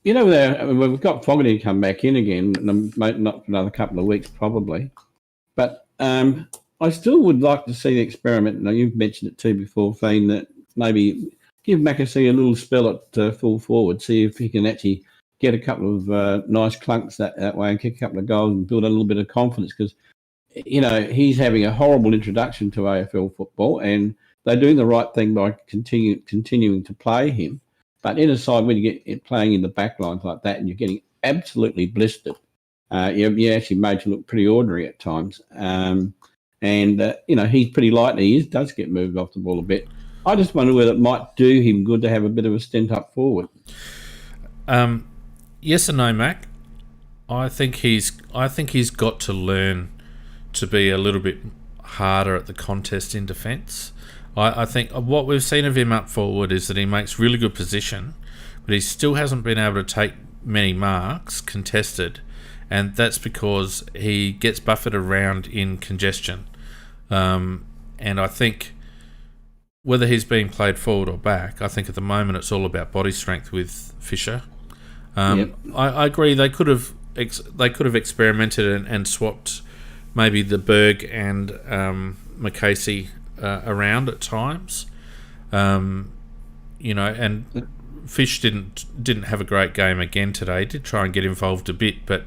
We've got Fogarty come back in again, not for another couple of weeks probably. But I still would like to see the experiment. Now, you've mentioned it too before, Fane, that maybe give Mackesy a little spell at full forward, see if he can actually get a couple of nice clunks that way and kick a couple of goals and build a little bit of confidence, because, he's having a horrible introduction to AFL football and they're doing the right thing by continuing to play him. But in a side, when you get it playing in the back lines like that and you're getting absolutely blistered, you're actually made to look pretty ordinary at times. He's pretty light. He does get moved off the ball a bit. I just wonder whether it might do him good to have a bit of a stint up forward. Yes and no, Mac. I think he's got to learn to be a little bit harder at the contest in defence. I think what we've seen of him up forward is that he makes really good position, but he still hasn't been able to take many marks contested, and that's because he gets buffered around in congestion. And I think whether he's being played forward or back, I think at the moment it's all about body strength with Fisher. Yep. I agree. They could have experimented and swapped maybe the Berg and McCasey around at times, and Fish didn't have a great game again today. He did try and get involved a bit, but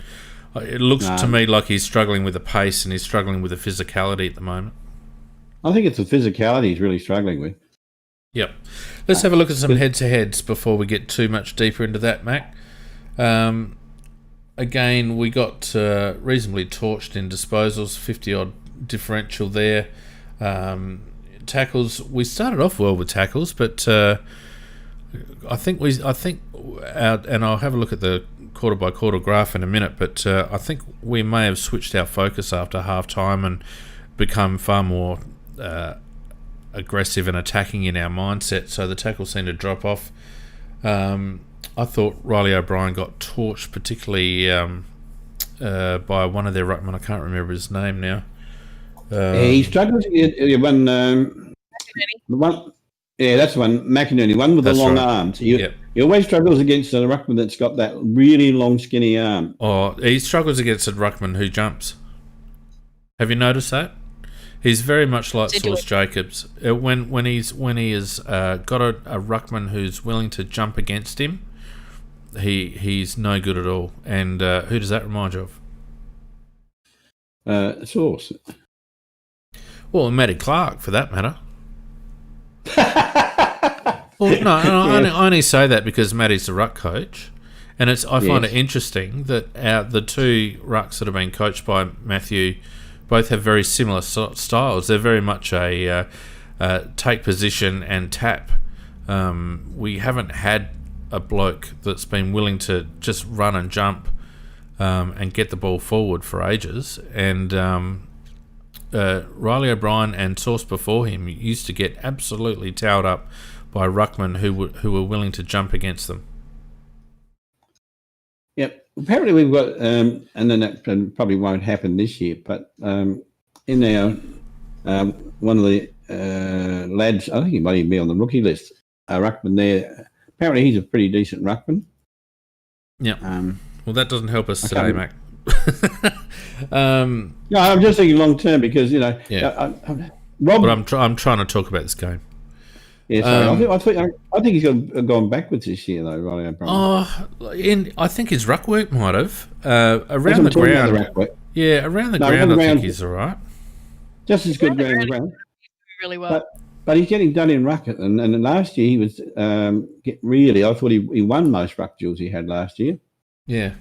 it looks to me like he's struggling with the pace and he's struggling with the physicality at the moment. I think it's the physicality he's really struggling with. Yep. Let's have a look at some head-to-heads before we get too much deeper into that, Mac. Again, we got reasonably torched in disposals, 50-odd differential there. Tackles, we started off well with tackles, but I think and I'll have a look at the quarter-by-quarter graph in a minute, but I think we may have switched our focus after half-time and become far more aggressive and attacking in our mindset, so the tackles seemed to drop off. I thought Riley O'Brien got torched, particularly by one of their ruckmen. I can't remember his name now. He struggled when that's the one, McInerney, one with the long arms. He always struggles against a ruckman that's got that really long, skinny arm. Oh, he struggles against a ruckman who jumps. Have you noticed that? He's very much like Sauce Jacobs. When he has got a ruckman who's willing to jump against him, he's no good at all. And who does that remind you of? Source. Well, Matty Clark, for that matter. Well, no, I only say that because Matty's the ruck coach, and I find it interesting that the two rucks that have been coached by Matthew both have very similar styles. They're very much a take position and tap. We haven't had a bloke that's been willing to just run and jump and get the ball forward for ages. And Riley O'Brien and Source before him used to get absolutely towed up by ruckmen who were willing to jump against them. Yep. Apparently we've got, and then that probably won't happen this year, but in our, one of the lads, I think he might even be on the rookie list, ruckman there, apparently he's a pretty decent ruckman. Yeah. Well, that doesn't help us today, Mac. No, I'm just thinking long term because, Yeah. Rob, but I'm trying to talk about this game. Yeah, sorry. I think he's gone backwards this year, though, Riley O'Brien. I think his ruck work might have. Around the ground. Yeah, around the ground, I think he's all right. Just as good around the ground. Really well. But he's getting done in ruck. And last year he was I thought he won most ruck duels he had last year. Yeah.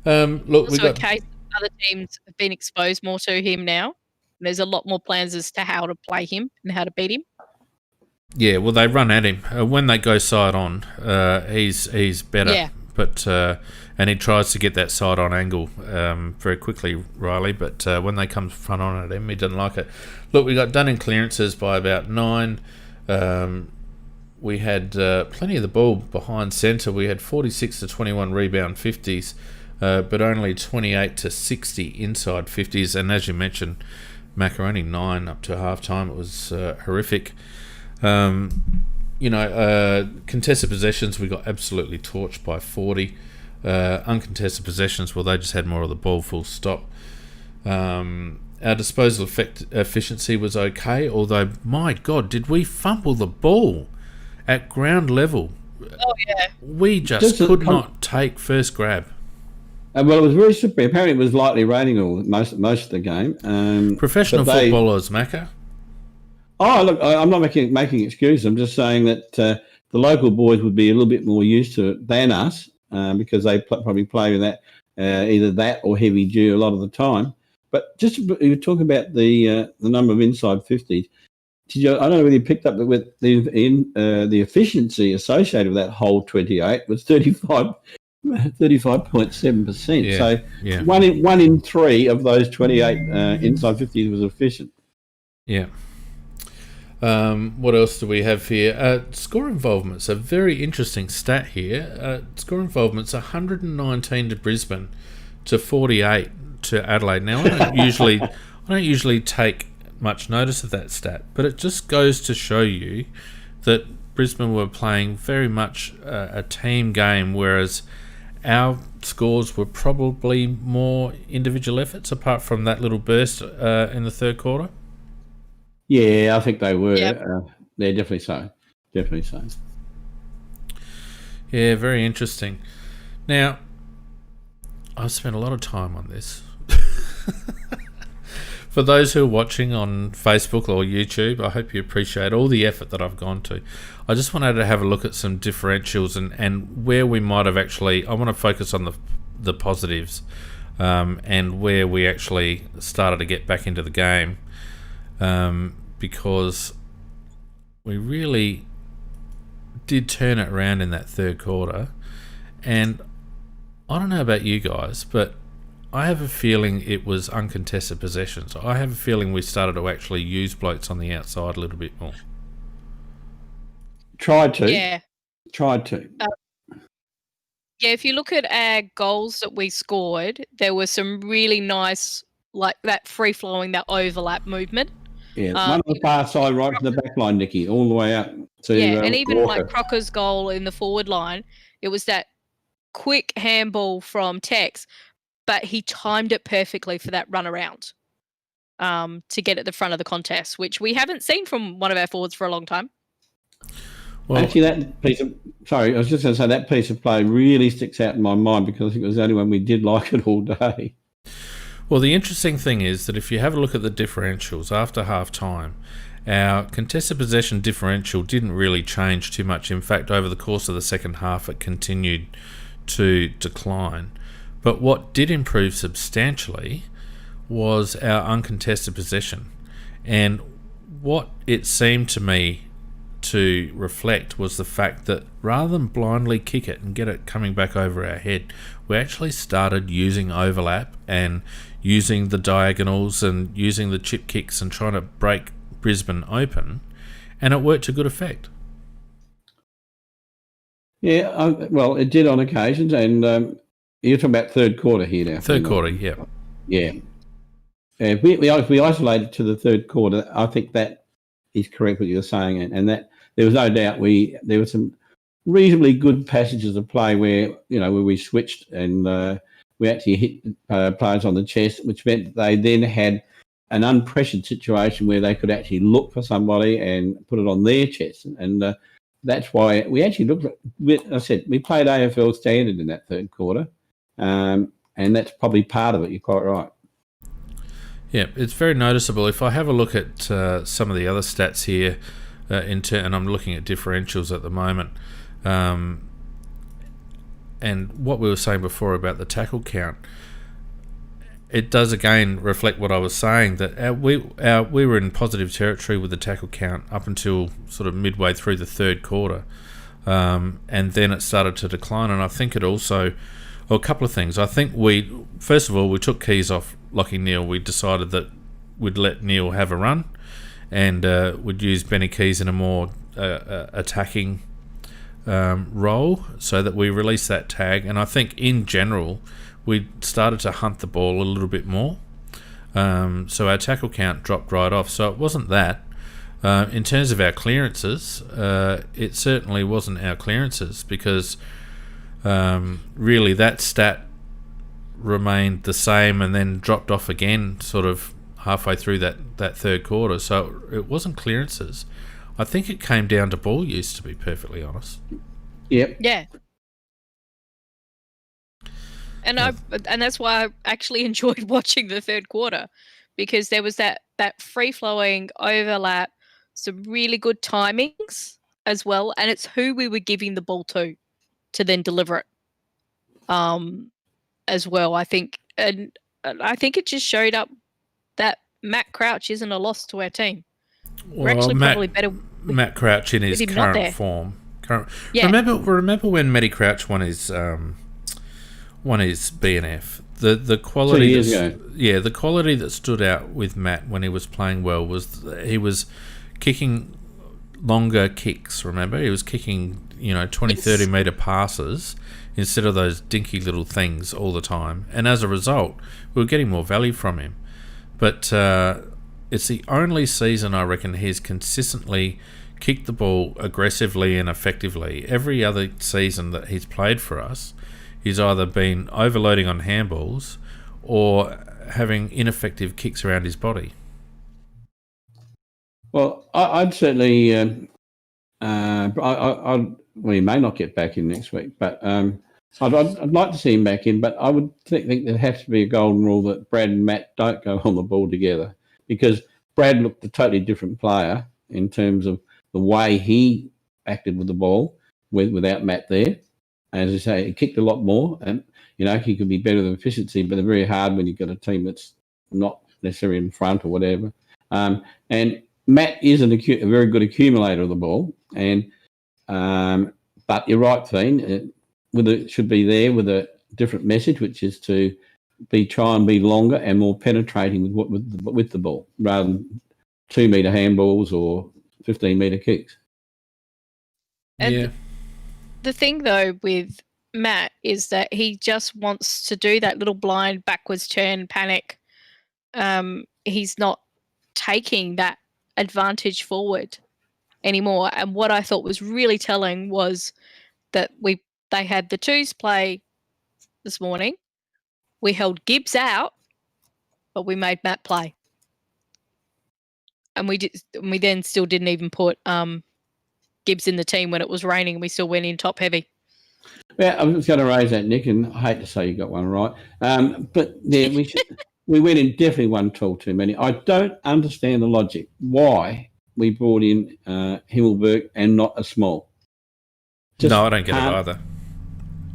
Look, also, other teams have been exposed more to him now. There's a lot more plans as to how to play him and how to beat him. Yeah, well, they run at him when they go side on. He's better, but and he tries to get that side on angle very quickly, Riley. But when they come front on at him, he doesn't like it. Look, we got done in clearances by about 9. We had plenty of the ball behind centre. We had 46 to 21 rebound 50s, but only 28 to 60 inside 50s. And as you mentioned, Mac, only 9 up to half time. It was horrific. Contested possessions, we got absolutely torched by 40. Uncontested possessions, well, they just had more of the ball, full stop. Our disposal efficiency was okay, although, my God, did we fumble the ball at ground level? Oh, yeah. We just could not take first grab. Well, it was very slippery. Apparently it was lightly raining most of the game. Professional footballers, Macca. Oh, look, I'm not making excuses. I'm just saying that the local boys would be a little bit more used to it than us because they probably play with that either that or heavy dew a lot of the time. But just you were talking about the number of inside 50s. I don't know whether you picked up that with the efficiency associated with that whole 28 was 35.7%. Yeah, so yeah. one in 3 of those 28 inside 50s was efficient. Yeah. What else do we have here? Score involvement's a very interesting stat here. Score involvement's 119 to Brisbane to 48 to Adelaide. Now, I don't usually take much notice of that stat, but it just goes to show you that Brisbane were playing very much a team game, whereas our scores were probably more individual efforts, apart from that little burst in the third quarter. Yeah, I think they were. Yep. They're definitely so. Definitely so. Yeah, very interesting. Now, I've spent a lot of time on this. For those who are watching on Facebook or YouTube, I hope you appreciate all the effort that I've gone to. I just wanted to have a look at some differentials and where we might have actually... I want to focus on the positives and where we actually started to get back into the game. Because we really did turn it around in that third quarter, and I don't know about you guys, but I have a feeling it was uncontested possessions. I have a feeling we started to actually use blokes on the outside a little bit more. Tried to. Yeah, if you look at our goals that we scored, there were some really nice, like that free-flowing, that overlap movement. Yeah, one on the far side right to the back line, Nikki, all the way out to and even Walker. like Crocker's goal in the forward line, it was that quick handball from Tex, but he timed it perfectly for that run around to get at the front of the contest, which we haven't seen from one of our forwards for a long time. Well, actually, I was just going to say that piece of play really sticks out in my mind because I think it was the only one we did like it all day. Well, the interesting thing is that if you have a look at the differentials after half-time, our contested possession differential didn't really change too much. In fact, over the course of the second half, it continued to decline. But what did improve substantially was our uncontested possession. And what it seemed to me to reflect was the fact that rather than blindly kick it and get it coming back over our head, we actually started using overlap and using the diagonals and using the chip kicks and trying to break Brisbane open, and it worked to good effect. Yeah, well, it did on occasions, and you're talking about third quarter here now. Third quarter, yeah. Yeah. If we isolated to the third quarter, I think that is correct what you're saying, and that there was no doubt there were some reasonably good passages of play where we switched and we actually hit players on the chest, which meant they then had an unpressured situation where they could actually look for somebody and put it on their chest, and that's why we actually looked at. I said we played AFL standard in that third quarter, and that's probably part of it. You're quite right. Yeah, it's very noticeable. If I have a look at some of the other stats here, and I'm looking at differentials at the moment, and what we were saying before about the tackle count, it does again reflect what I was saying, that we were in positive territory with the tackle count up until sort of midway through the third quarter, and then it started to decline. And I think it also, well, a couple of things. I think first of all, we took keys off Lachie Neale. We decided that we'd let Neale have a run, and would use Benny Keys in a more attacking role, so that we released that tag. And I think in general, we started to hunt the ball a little bit more. So our tackle count dropped right off. So it wasn't that. In terms of our clearances, it certainly wasn't our clearances, because really that stat remained the same and then dropped off again sort of halfway through that third quarter. So it wasn't clearances. I think it came down to ball use, to be perfectly honest. Yep. Yeah. And that's why I actually enjoyed watching the third quarter, because there was that free-flowing overlap, some really good timings as well, and it's who we were giving the ball to then deliver it as well, I think. And I think it just showed up that Matt Crouch isn't a loss to our team. We're actually probably better with Matt Crouch in his current form. Yeah. Remember when Matty Crouch won his BNF? The quality 2 years ago. Yeah, the quality that stood out with Matt when he was playing well was he was kicking longer kicks. Remember, he was kicking 20, 30 metre passes instead of those dinky little things all the time, and as a result, we were getting more value from him. But it's the only season I reckon he's consistently kicked the ball aggressively and effectively. Every other season that he's played for us, he's either been overloading on handballs or having ineffective kicks around his body. Well, I'd certainly. Well, he may not get back in next week, but I'd like to see him back in. But I would think there has to be a golden rule that Brad and Matt don't go on the ball together, because Brad looked a totally different player in terms of the way he acted with the ball without Matt there. As I say, he kicked a lot more, and he could be better than efficiency, but they're very hard when you've got a team that's not necessarily in front or whatever. And Matt is a very good accumulator of the ball, and but you're right, Fiend. Should be there with a different message, which is to try and be longer and more penetrating with the ball, rather than 2 metre handballs or 15 metre kicks. And the thing though with Matt is that he just wants to do that little blind backwards turn panic. He's not taking that advantage forward anymore. And what I thought was really telling was that they had the twos play this morning. We held Gibbs out, but we made Matt play. And we then still didn't even put Gibbs in the team when it was raining, and we still went in top heavy. Yeah, I was going to raise that, Nick, and I hate to say you got one right. But yeah, we should. we went in definitely one tall too many. I don't understand the logic why we brought in Himmelberg and not a small. No, I don't get it either.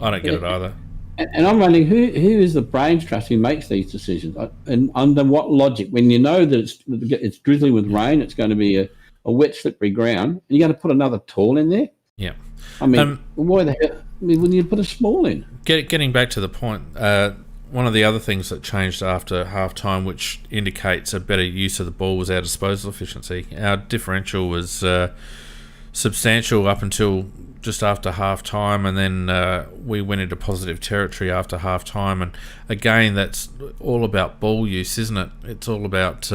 I don't get it either. And I'm wondering who is the brains trust who makes these decisions, and under what logic? When you know that it's drizzling with rain, it's going to be a wet, slippery ground, and you got to put another tall in there. Yeah, I mean, why the hell? I mean, when you put a small in? Getting back to the point, one of the other things that changed after half time, which indicates a better use of the ball, was our disposal efficiency. Our differential was substantial up until just after half time, and then we went into positive territory after half time. And again, that's all about ball use, isn't it? It's all about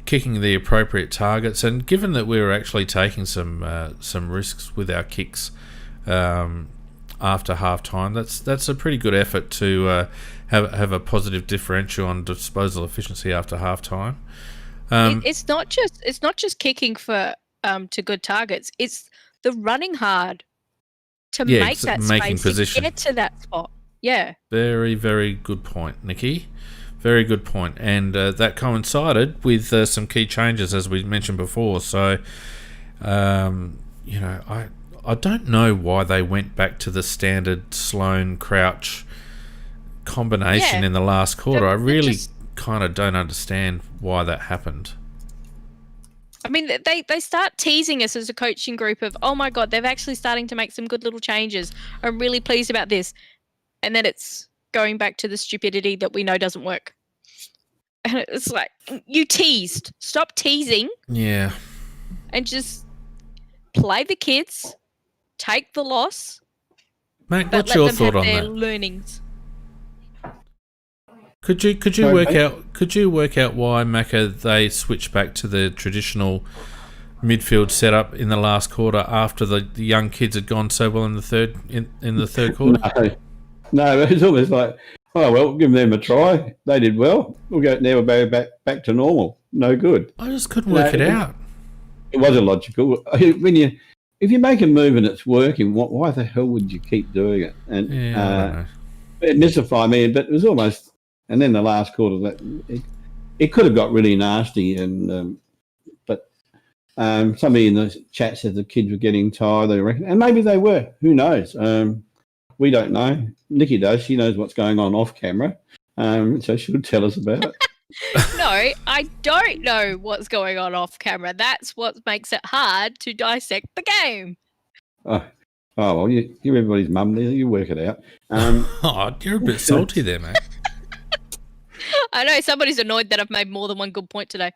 kicking the appropriate targets. And given that we were actually taking some risks with our kicks after half time, that's a pretty good effort to have a positive differential on disposal efficiency after half time. It's not just kicking for to good targets. It's the running hard to make that space position. To get to that spot. Yeah. Very, very good point, Nikki. Very good point. And that coincided with some key changes, as we mentioned before. So, I don't know why they went back to the standard Sloan Crouch combination in the last quarter. I really kind of don't understand why that happened. I mean, they start teasing us as a coaching group of, oh my God, they're actually starting to make some good little changes. I'm really pleased about this. And then it's going back to the stupidity that we know doesn't work. And it's like, you teased. Stop teasing. Yeah. And just play the kids, take the loss. Matt, what's your thought on that? Learnings. Could you work out why Macca they switched back to the traditional midfield setup in the last quarter after the young kids had gone so well in the third quarter? No, it was almost like, oh well, give them a try. They did well. We'll go back to normal. No good. I just couldn't work it out. It was illogical. If you make a move and it's working, why the hell would you keep doing it? And I don't know. It mystified me, but it was almost. And then the last quarter, it could have got really nasty. And but somebody in the chat said the kids were getting tired. They reckon, and maybe they were. Who knows? We don't know. Nikki does. She knows what's going on off camera, so she'll tell us about it. No, I don't know what's going on off camera. That's what makes it hard to dissect the game. Oh well, you're everybody's mum. You work it out. You're a bit salty there, mate. I know somebody's annoyed that I've made more than one good point today.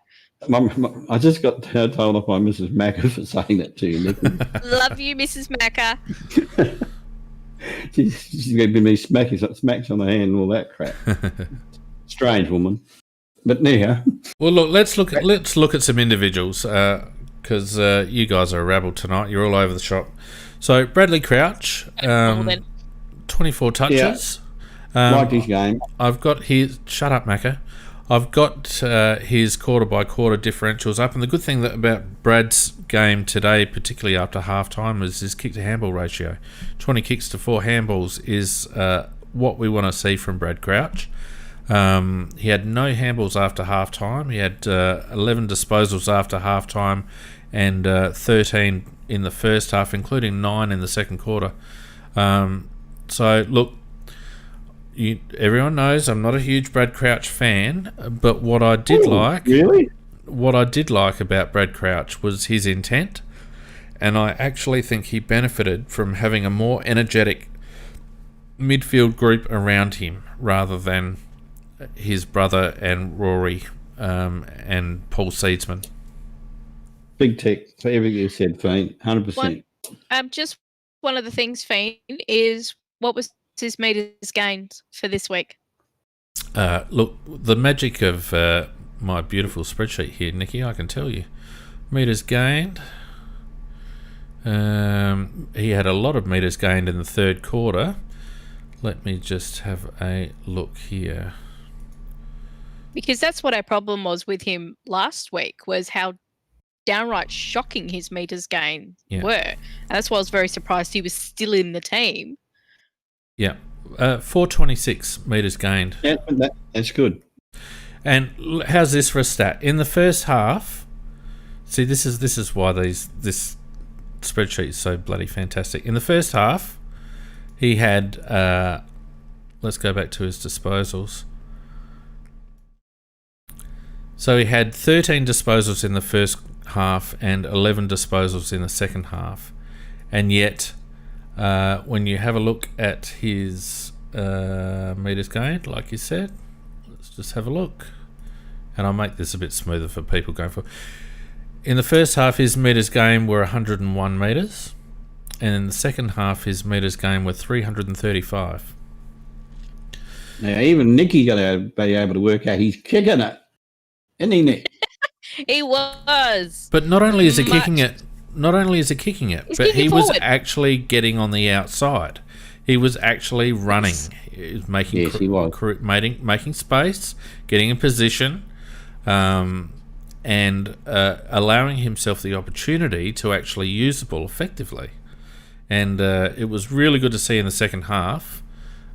I just got told off by Mrs. Macca for saying that to you, Nikki. Love you, Mrs. Macca. She's going to give me smacks on the hand and all that crap. Strange woman. But anyhow. Well, look, let's look at some individuals because you guys are a rabble tonight. You're all over the shop. So Bradley Crouch, 24 touches. Liked his game. I've got his... Shut up, Macca. I've got his quarter-by-quarter differentials up, and the good thing about Brad's game today, particularly after half-time, is his kick-to-handball ratio. 20 kicks to 4 handballs is what we want to see from Brad Crouch. He had no handballs after half-time. He had 11 disposals after half-time and 13 in the first half, including 9 in the second quarter. So, look, everyone knows I'm not a huge Brad Crouch fan, but what I did like about Brad Crouch was his intent, and I actually think he benefited from having a more energetic midfield group around him rather than his brother and Rory and Paul Seedsman. Big tick for everything you said, Fiend, 100%. Just one of the things, Fiend, is what was his metres gained for this week? Look, the magic of my beautiful spreadsheet here, Nikki, I can tell you. Metres gained. He had a lot of metres gained in the third quarter. Let me just have a look here. Because that's what our problem was with him last week, was how downright shocking his metres gained were. And that's why I was very surprised he was still in the team. Yeah. 426 metres gained. Yeah, that's good. And how's this for a stat? In the first half, see, this is why this spreadsheet is so bloody fantastic. In the first half, he had, let's go back to his disposals. So he had 13 disposals in the first half and 11 disposals in the second half. And yet, when you have a look at his metres gained, like you said, let's just have a look. And I'll make this a bit smoother for people going forward. In the first half, his metres gained were 101 metres. And in the second half, his metres gained were 335. Now, even Nicky got to be able to work out he's kicking it. Isn't he, Nick? He was. But not only is he kicking it, but he was actually getting on the outside. He was actually running. He was making Yes, he was. making space, getting in position, and allowing himself the opportunity to actually use the ball effectively. And it was really good to see in the second half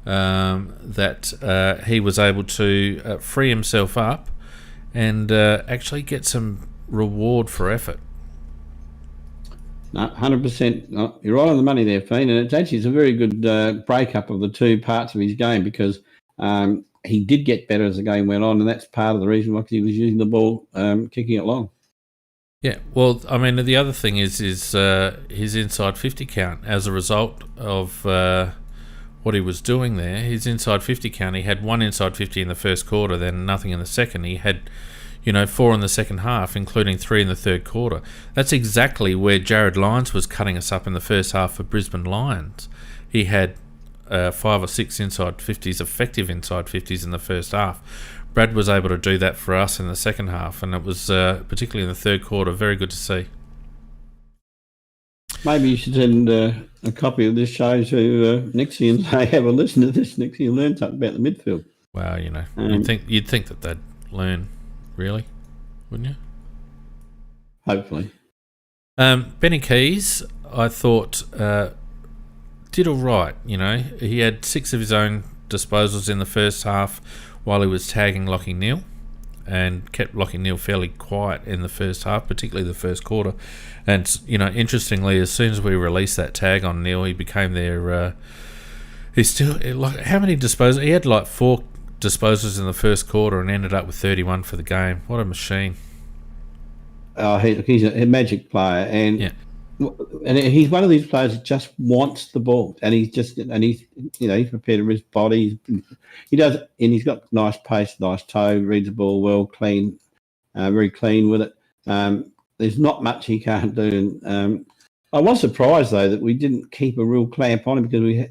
that he was able to free himself up and actually get some reward for effort. No, 100%. No, you're right on the money there, Fiend. And it's a very good breakup of the two parts of his game because he did get better as the game went on, and that's part of the reason why he was using the ball, kicking it long. Yeah, well, I mean, the other thing is his inside 50 count as a result of what he was doing there. His inside 50 count, he had one inside 50 in the first quarter, then nothing in the second. He had, 4 in the second half, including 3 in the third quarter. That's exactly where Jared Lyons was cutting us up in the first half for Brisbane Lions. He had 5 or 6 inside 50s, effective inside 50s in the first half. Brad was able to do that for us in the second half, and it was, particularly in the third quarter, very good to see. Maybe you should send a copy of this show to Nixie and say, have a listen to this, Nixie, and learn something about the midfield. Well, you'd think that they'd learn, really, wouldn't you? Hopefully. Benny Keys, I thought, did all right. He had 6 of his own disposals in the first half while he was tagging Lockie Neal, and kept Lockie Neal fairly quiet in the first half, particularly the first quarter. And, interestingly, as soon as we released that tag on Neal, he became their... he's still... how many disposals? He had 4 disposals in the first quarter and ended up with 31 for the game. What a machine. He's a magic player, and he's one of these players that just wants the ball, and he's prepared to risk body. He does, and he's got nice pace, nice toe, reads the ball well, clean, very clean with it. There's not much he can't do. And I was surprised though that we didn't keep a real clamp on him because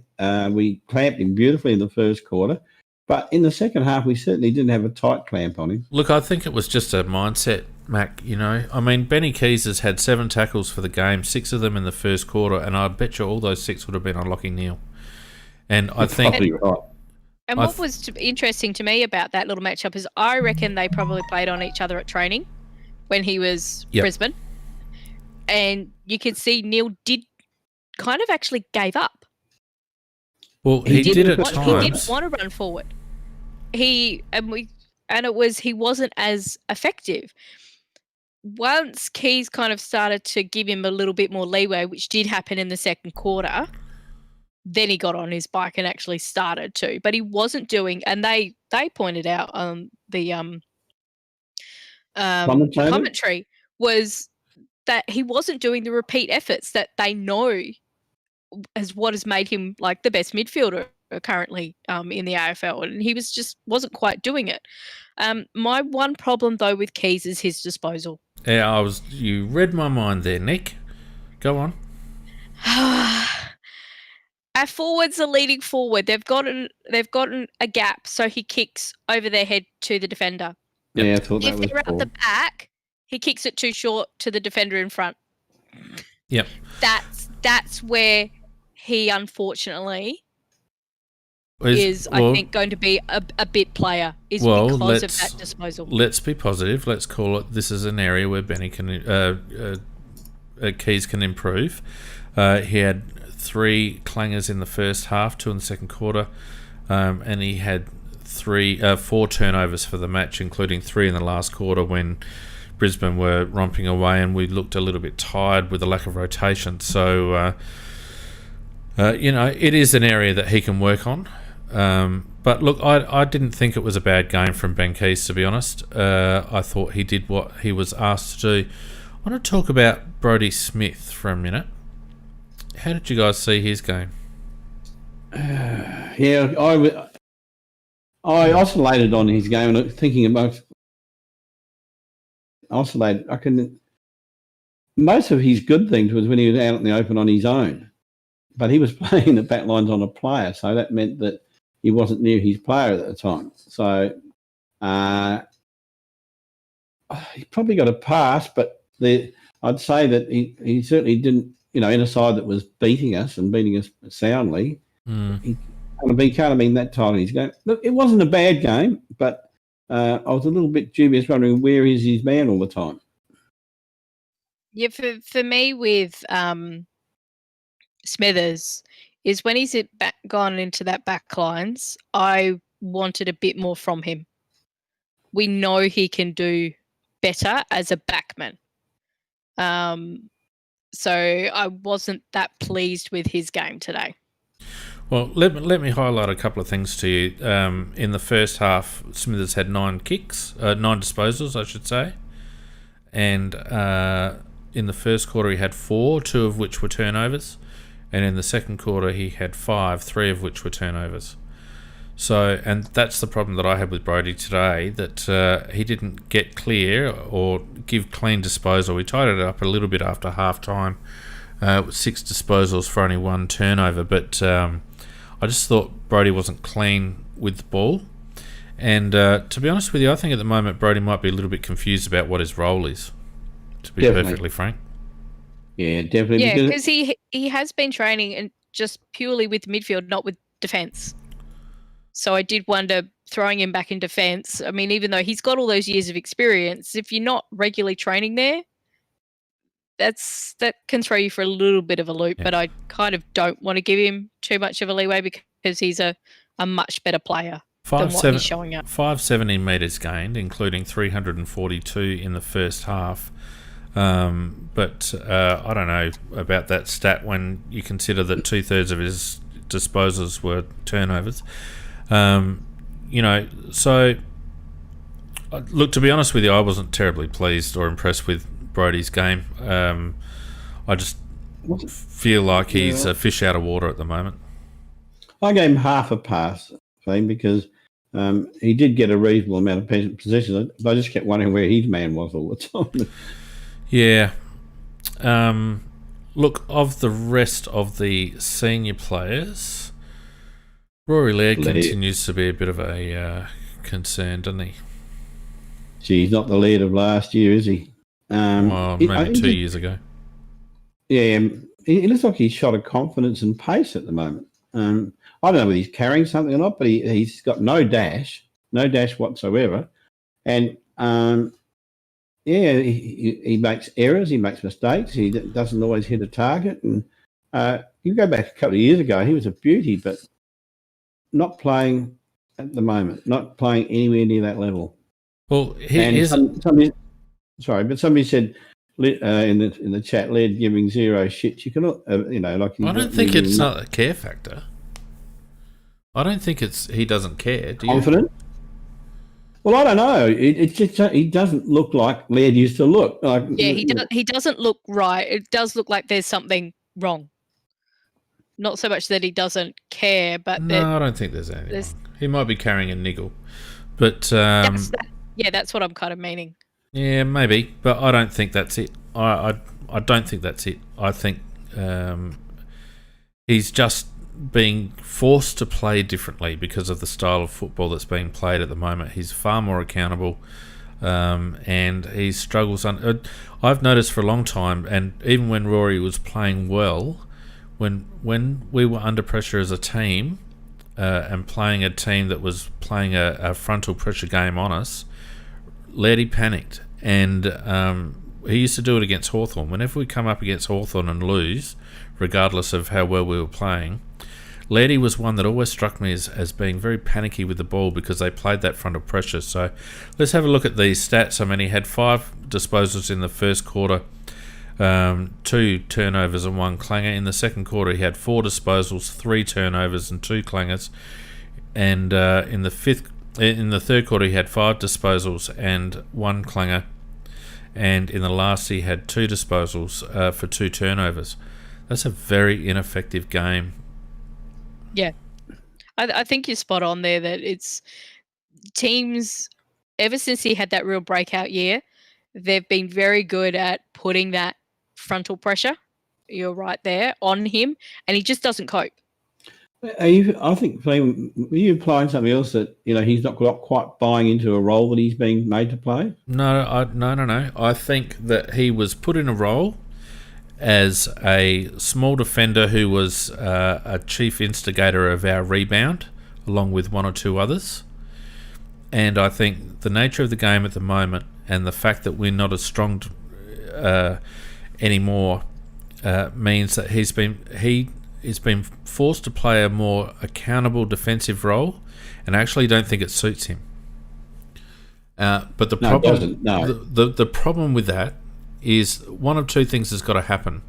we clamped him beautifully in the first quarter. But in the second half, we certainly didn't have a tight clamp on him. Look, I think it was just a mindset, Mac. I mean, Benny Keys has had 7 tackles for the game, 6 of them in the first quarter, and I bet you all those 6 would have been on Lockie Neal. And I think... Right. And what was interesting to me about that little matchup is I reckon they probably played on each other at training when he was Brisbane. And you could see Neal did kind of actually gave up. Well, he did at times. He didn't want to run forward. He wasn't as effective. Once Keys kind of started to give him a little bit more leeway, which did happen in the second quarter, then he got on his bike and actually started to. But he wasn't doing, and they pointed out the commentary was that he wasn't doing the repeat efforts that they know as what has made him like the best midfielder currently in the AFL, and he wasn't quite doing it. My one problem though with Keys is his disposal. Yeah, you read my mind there, Nick. Go on. Our forwards are leading forward. They've gotten a gap, so he kicks over their head to the defender. Yeah, I thought that was if they're cool. at the back, he kicks it too short to the defender in front. Yep. That's where he unfortunately is, I think, going to be a bit player because of that disposal. Let's be positive. Let's call it. This is an area where Benny Keys can improve. He had 3 clangers in the first half, 2 in the second quarter, and he had 4 turnovers for the match, including 3 in the last quarter when Brisbane were romping away, and we looked a little bit tired with the lack of rotation. So, it is an area that he can work on. But look, I didn't think it was a bad game from Ben Keys, to be honest. I thought he did what he was asked to do. I want to talk about Brodie Smith for a minute. How did you guys see his game? I oscillated on his game, and thinking about oscillated. Most of his good things was when he was out in the open on his own, but he was playing the back lines on a player, so that meant that he wasn't near his player at the time. So he probably got a pass, but I'd say that he certainly didn't, in a side that was beating us soundly. He can't have been that tight in his game. Look, it wasn't a bad game, but I was a little bit dubious, wondering where is his man all the time. Yeah, for me with Smithers is when he's gone into that back lines, I wanted a bit more from him. We know he can do better as a backman. So I wasn't that pleased with his game today. Well, let me highlight a couple of things to you. In the first half, Smithers had 9 disposals, I should say. And in the first quarter, he had 4, 2 of which were turnovers. And in the second quarter, he had 5, 3 of which were turnovers. So, and that's the problem that I had with Brodie today, that he didn't get clear or give clean disposal. We tied it up a little bit after half-time with 6 disposals for only 1 turnover. But I just thought Brodie wasn't clean with the ball. And to be honest with you, I think at the moment Brodie might be a little bit confused about what his role is, to be perfectly frank. Yeah, definitely. Yeah, because he has been training and just purely with midfield, not with defence. So I did wonder, throwing him back in defence, I mean, even though he's got all those years of experience, if you're not regularly training there, that can throw you for a little bit of a loop. Yeah. But I kind of don't want to give him too much of a leeway because he's a much better player than what he's showing up. 570 metres gained, including 342 in the first half. But I don't know about that stat when you consider that 2/3 of his disposals were turnovers. So look, to be honest with you, I wasn't terribly pleased or impressed with Brodie's game. I just feel like he's a fish out of water at the moment. I gave him half a pass because he did get a reasonable amount of possessions. I just kept wondering where his man was all the time. Yeah. Look, of the rest of the senior players, Rory Laird continues to be a bit of a concern, doesn't he? Gee, he's not the lead of last year, is he? Maybe 2 years ago. Yeah, he looks like he's shot of confidence and pace at the moment. I don't know whether he's carrying something or not, but he's got no dash whatsoever. And he makes errors, he makes mistakes, he doesn't always hit a target. And you go back a couple of years ago, he was a beauty, but not playing at the moment, not playing anywhere near that level. Well, somebody said in the chat, Laird giving zero shits. You cannot, I don't think it's not a care factor. I don't think he doesn't care. Do you? Confident? Well, I don't know. It's just he doesn't look like Laird used to look. He doesn't look right. It does look like there's something wrong. Not so much that he doesn't care, but no, I don't think there's anything wrong. He might be carrying a niggle, but that's what I'm kind of meaning. Yeah, maybe, but I don't think that's it. I don't think that's it. I think he's just being forced to play differently because of the style of football that's being played at the moment. He's far more accountable, and he struggles. I've noticed for a long time, and even when Rory was playing well, when we were under pressure as a team and playing a team that was playing a frontal pressure game on us, Lairdy panicked, and he used to do it against Hawthorn. Whenever we come up against Hawthorn and lose, regardless of how well we were playing, Lairdy was one that always struck me as being very panicky with the ball because they played that front of pressure. So let's have a look at these stats. I mean, he had 5 disposals in the first quarter, 2 turnovers and 1 clanger. In the second quarter, he had 4 disposals, 3 turnovers and 2 clangers. And in the third quarter, he had 5 disposals and 1 clanger. And in the last, he had 2 disposals for 2 turnovers. That's a very ineffective game. Yeah. I think you're spot on there that it's teams, ever since he had that real breakout year, they've been very good at putting that frontal pressure, you're right there, on him, and he just doesn't cope. I think, were you implying something else that, he's not quite buying into a role that he's being made to play? No. I think that he was put in a role as a small defender who was a chief instigator of our rebound, along with 1 or 2 others. And I think the nature of the game at the moment and the fact that we're not as strong anymore means that he's been forced to play a more accountable defensive role, and I actually don't think it suits him. But the problem, it doesn't, no. The problem with that is one of 2 things has got to happen.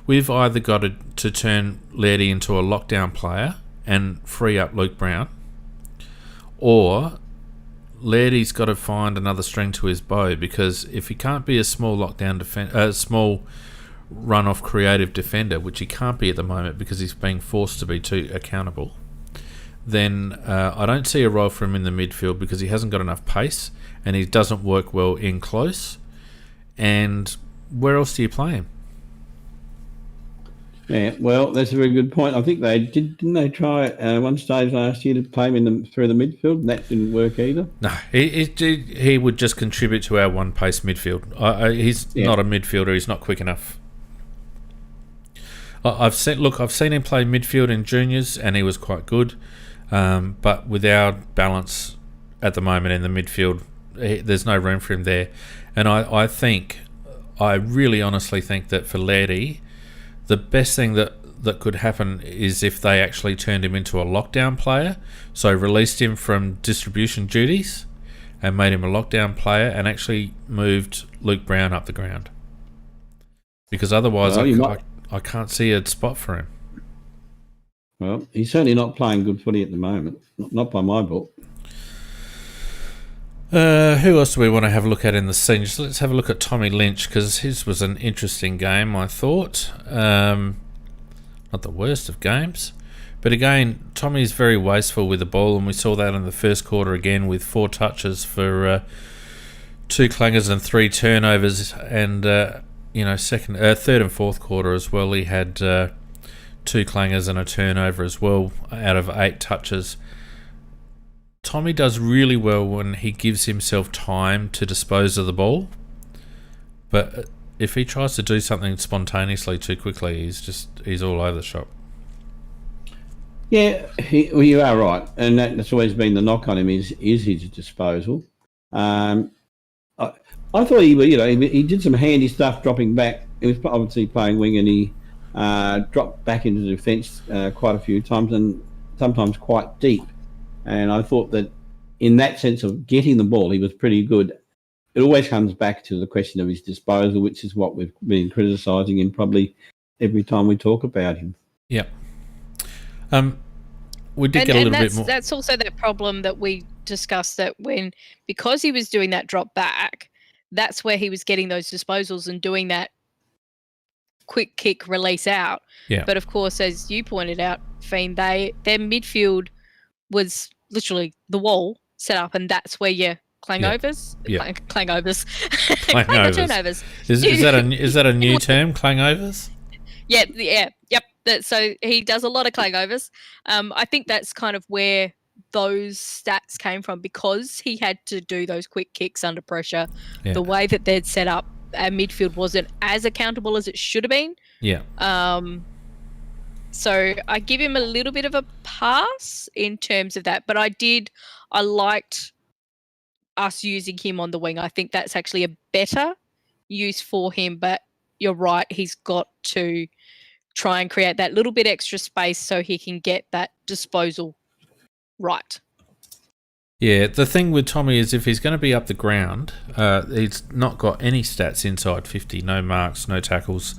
We've either got to turn Lairdy into a lockdown player and free up Lukey Brown, or Lairdy's got to find another string to his bow, because if he can't be a small small run-off creative defender, which he can't be at the moment because he's being forced to be too accountable, then I don't see a role for him in the midfield because he hasn't got enough pace and he doesn't work well in close. And where else do you play him? Yeah, well, that's a very good point. I think didn't they try one stage last year to play him through the midfield, and that didn't work either. No, he would just contribute to our one-pace midfield. He's not a midfielder. He's not quick enough. I've seen him play midfield in juniors, and he was quite good. But with our balance at the moment in the midfield, there's no room for him there. And I really honestly think that for Lairdy, the best thing that could happen is if they actually turned him into a lockdown player, so released him from distribution duties and made him a lockdown player and actually moved Lukey Brown up the ground. Because otherwise I can't see a spot for him. Well, he's certainly not playing good footy at the moment, not by my book. Who else do we want to have a look at in the seniors? Let's have a look at Tommy Lynch, because his was an interesting game, I thought. Not the worst of games. But again, Tommy's very wasteful with the ball, and we saw that in the first quarter again with 4 touches for 2 clangers and 3 turnovers. And, third and fourth quarter as well, he had 2 clangers and a turnover as well out of 8 touches. Tommy does really well when he gives himself time to dispose of the ball, but if he tries to do something spontaneously too quickly, he's all over the shop. Yeah, you are right, and that's always been the knock on him is his disposal. I thought he did some handy stuff dropping back. He was obviously playing wing, and he dropped back into the defence quite a few times, and sometimes quite deep. And I thought that in that sense of getting the ball, he was pretty good. It always comes back to the question of his disposal, which is what we've been criticising him probably every time we talk about him. Yeah. We did get a little bit more. That's also that problem that we discussed, that because he was doing that drop back, that's where he was getting those disposals and doing that quick kick release out. Yeah. But of course, as you pointed out, Fiend, their midfield was literally the wall set up, and that's where your clangovers, clangovers, turnovers. Is that a new term, clangovers? Yep. So he does a lot of clangovers. I think that's kind of where those stats came from, because he had to do those quick kicks under pressure. Yeah. The way that they'd set up our midfield wasn't as accountable as it should have been. Yeah. So I give him a little bit of a pass in terms of that, but I liked us using him on the wing. I think that's actually a better use for him, but you're right, he's got to try and create that little bit extra space so he can get that disposal right. Yeah, the thing with Tommy is if he's going to be up the ground, he's not got any stats inside 50, no marks, no tackles.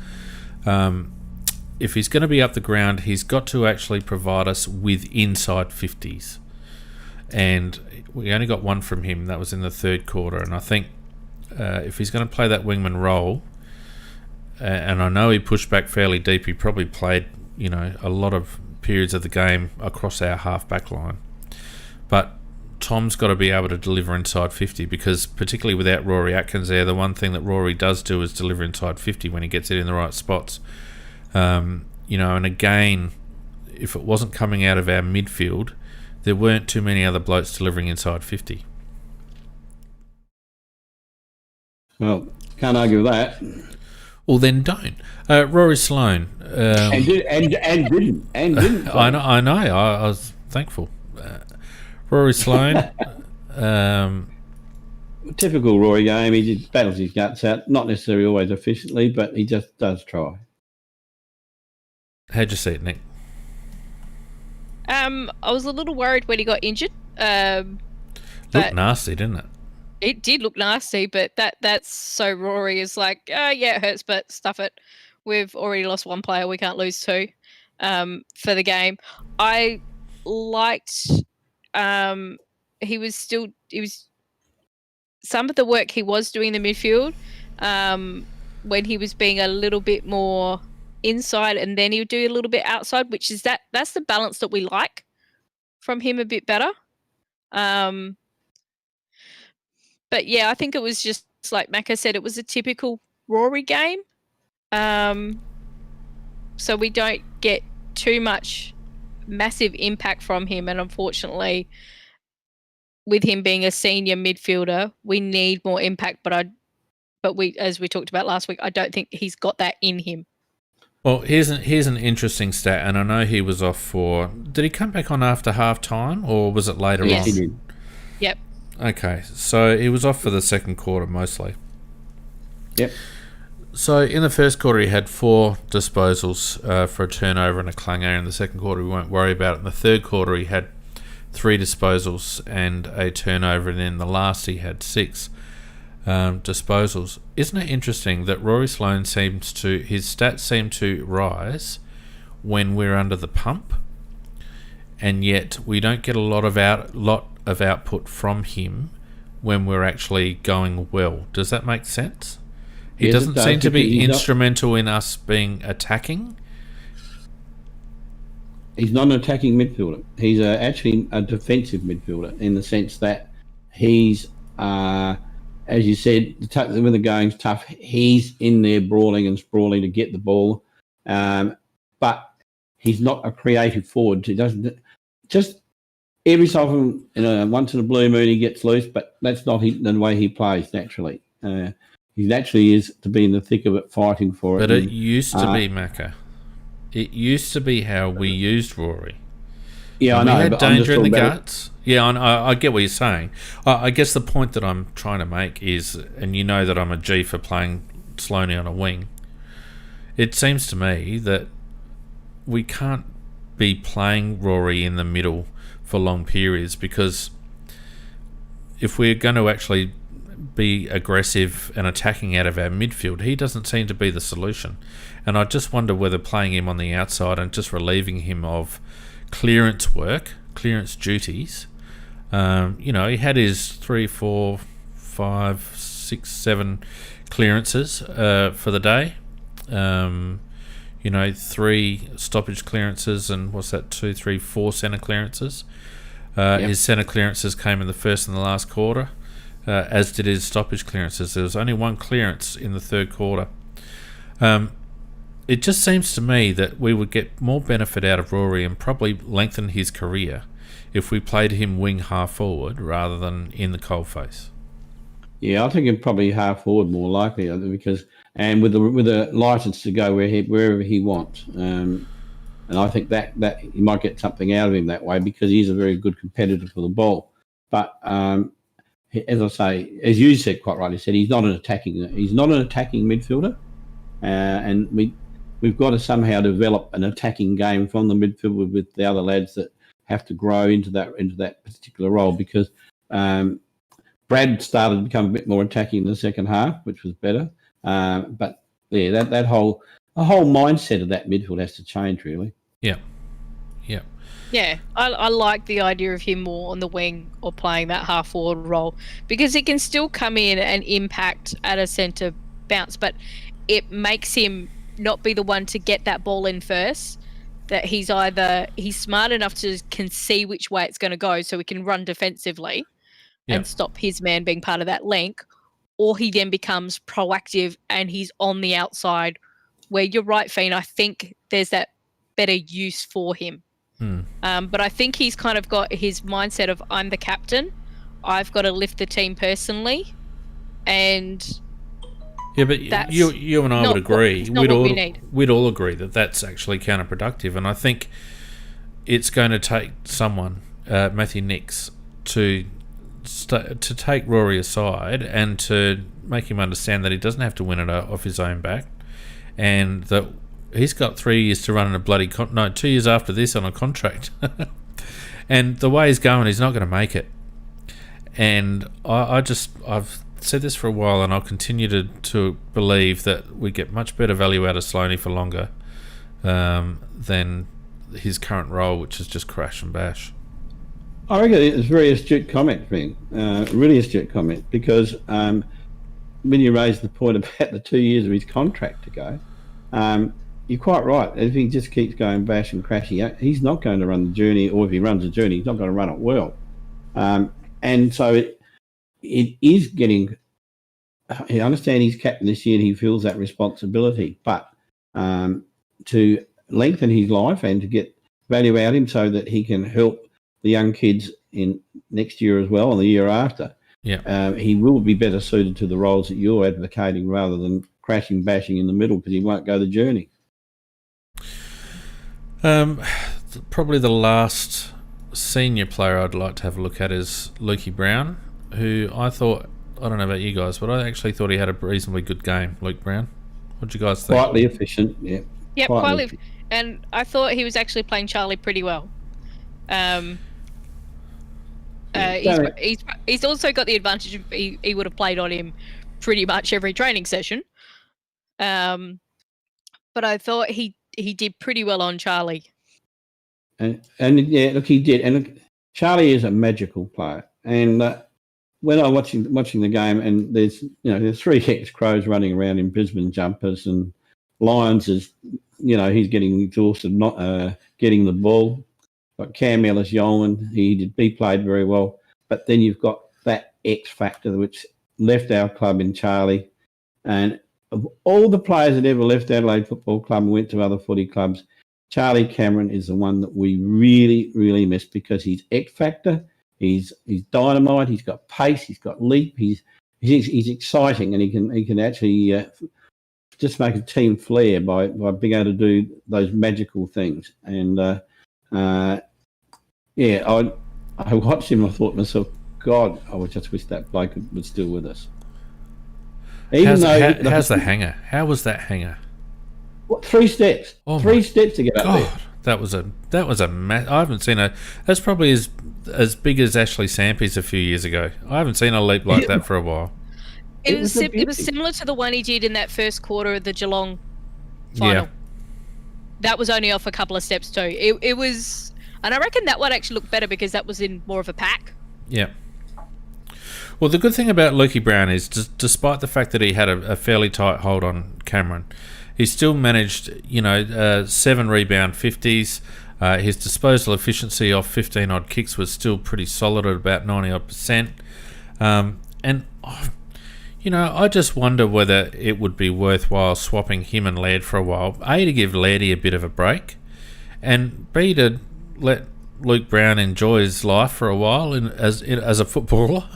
If he's going to be up the ground, he's got to actually provide us with inside 50s. And we only got one from him, that was in the third quarter. And I think if he's going to play that wingman role, and I know he pushed back fairly deep, he probably played, a lot of periods of the game across our half-back line. But Tom's got to be able to deliver inside 50 because particularly without Rory Atkins there, the one thing that Rory does do is deliver inside 50 when he gets it in the right spots. And again, if it wasn't coming out of our midfield, there weren't too many other blokes delivering inside 50. Well, can't argue with that. Well, then don't. Rory Sloane. And didn't. I know. I was thankful. Rory Sloane. Typical Rory game. He just battles his guts out. Not necessarily always efficiently, but he just does try. How'd you see it, Nick? I was a little worried when he got injured. Looked nasty, didn't it? It did look nasty, but that's so Rory is like, yeah, it hurts, but stuff it. We've already lost one player. We can't lose two for the game. I liked he was some of the work he was doing in the midfield when he was being a little bit more inside and then he would do a little bit outside, which is that's the balance that we like from him a bit better. But yeah, I think it was just like Macca said, it was a typical Rory game. So we don't get too much massive impact from him, and unfortunately with him being a senior midfielder, we need more impact, but we, as we talked about last week, I don't think he's got that in him. Well, here's an interesting stat, and I know he was off for... Did he come back on after half-time, or was it later on? Yes, he did. Yep. Okay, so he was off for the second quarter mostly. Yep. So in the first quarter, he had 4 disposals for a turnover and a clanger. In the second quarter, we won't worry about it. In the third quarter, he had 3 disposals and a turnover, and in the last, he had 6 disposals. Isn't it interesting that Rory Sloane his stats seem to rise when we're under the pump, and yet we don't get a lot of output from him when we're actually going well. Does that make sense? He doesn't seem to be instrumental in us being attacking. He's not an attacking midfielder. He's actually a defensive midfielder in the sense that he's, as you said, when the going's tough, he's in there brawling and sprawling to get the ball. But he's not a creative forward. He doesn't just every so often, once in a blue moon, he gets loose, but that's not the way he plays naturally. He naturally is to be in the thick of it, fighting for it. But it used to be, Macca. It used to be how we used Rory. Yeah, when I know. we had but danger in the guts. Yeah, I get what you're saying. I guess the point that I'm trying to make is, and you know that I'm a G for playing Sloaney on a wing, it seems to me that we can't be playing Rory in the middle for long periods, because if we're going to actually be aggressive and attacking out of our midfield, he doesn't seem to be the solution. And I just wonder whether playing him on the outside and just relieving him of clearance duties. He had his 3, 4, 5, 6, 7 clearances for the day. 3 stoppage clearances and 2, 3, 4 centre clearances. His centre clearances came in the first and the last quarter, as did his stoppage clearances. There was only 1 clearance in the third quarter. It just seems to me that we would get more benefit out of Rory and probably lengthen his career if we played him wing half forward rather than in the coalface. Yeah, I think he'd probably half forward more likely, because with the license to go wherever he wants. And I think that you might get something out of him that way, because he's a very good competitor for the ball. But as I say, as you said quite rightly, said he's not an attacking midfielder, and we've got to somehow develop an attacking game from the midfield with the other lads that have to grow into that particular role, because Brad started to become a bit more attacking in the second half, which was better. But yeah, the whole mindset of that midfield has to change, really. Yeah. Yeah, I like the idea of him more on the wing or playing that half forward role, because he can still come in and impact at a centre bounce, but it makes him not be the one to get that ball in first. That he's smart enough to can see which way it's going to go, so he can run defensively and stop his man being part of that link, or he then becomes proactive and he's on the outside. Where you're right, Fiend, I think there's that better use for him. But I think he's kind of got his mindset of, I'm the captain, I've got to lift the team personally, and but you and I would agree. We'd all agree that that's actually counterproductive, and I think it's going to take someone, Matthew Nicks, to take Rory aside and to make him understand that he doesn't have to win it off his own back, and that he's got 3 years to run in a bloody 2 years after this on a contract. And the way he's going, he's not going to make it. And I've said this for a while, and I'll continue to believe that we get much better value out of Sloaney for longer than his current role, which is just crash and bash. I reckon it's a very astute comment, Vin. Really astute comment, because when you raised the point about the 2 years of his contract to go, you're quite right. If he just keeps going bash and crashing, he's not going to run the journey, or if he runs the journey, he's not going to run it well. And so it is getting... I understand he's captain this year and he feels that responsibility, but to lengthen his life and to get value out of him so that he can help the young kids in next year as well and the year after, he will be better suited to the roles that you're advocating rather than crashing, bashing in the middle, because he won't go the journey. Probably the last senior player I'd like to have a look at is Lukey Brown, who I don't know about you guys, but I actually thought he had a reasonably good game, Luke Brown. What do you guys think? Quietly efficient, yeah. Yeah, quietly. And I thought he was actually playing Charlie pretty well. He's also got the advantage of he would have played on him pretty much every training session. But I thought he did pretty well on Charlie. And yeah, look, he did. And look, Charlie is a magical player. And when I'm watching the game, and there's 3 ex-Crows running around in Brisbane jumpers, and Lions is, he's getting exhausted, not getting the ball. But Cam Ellis-Yeoman, he played very well. But then you've got that X factor which left our club in Charlie. And of all the players that ever left Adelaide Football Club and went to other footy clubs, Charlie Cameron is the one that we really, really miss, because he's X factor, he's dynamite, he's got pace, he's got leap, he's exciting, and he can actually just make a team flair by being able to do those magical things. And I watched him. I thought to myself, God, I would just wish that bloke was still with us. How's the hanger? How was that hanger? What, 3 steps? Oh 3 steps to get up there. That was a I haven't seen that's probably as big as Ashley Sampy's a few years ago. I haven't seen a leap like that for a while. It was similar to the one he did in that first quarter of the Geelong final. Yeah. That was only off a couple of steps too. It was, and I reckon that one actually looked better because that was in more of a pack. Yeah. Well, the good thing about Lukey Brown is, despite the fact that he had a fairly tight hold on Cameron, he still managed, 7 rebound 50s. His disposal efficiency off 15 odd kicks was still pretty solid at about 90%. I just wonder whether it would be worthwhile swapping him and Laird for a while. A, to give Lairdy a bit of a break, and B, to let Luke Brown enjoy his life for a while as a footballer.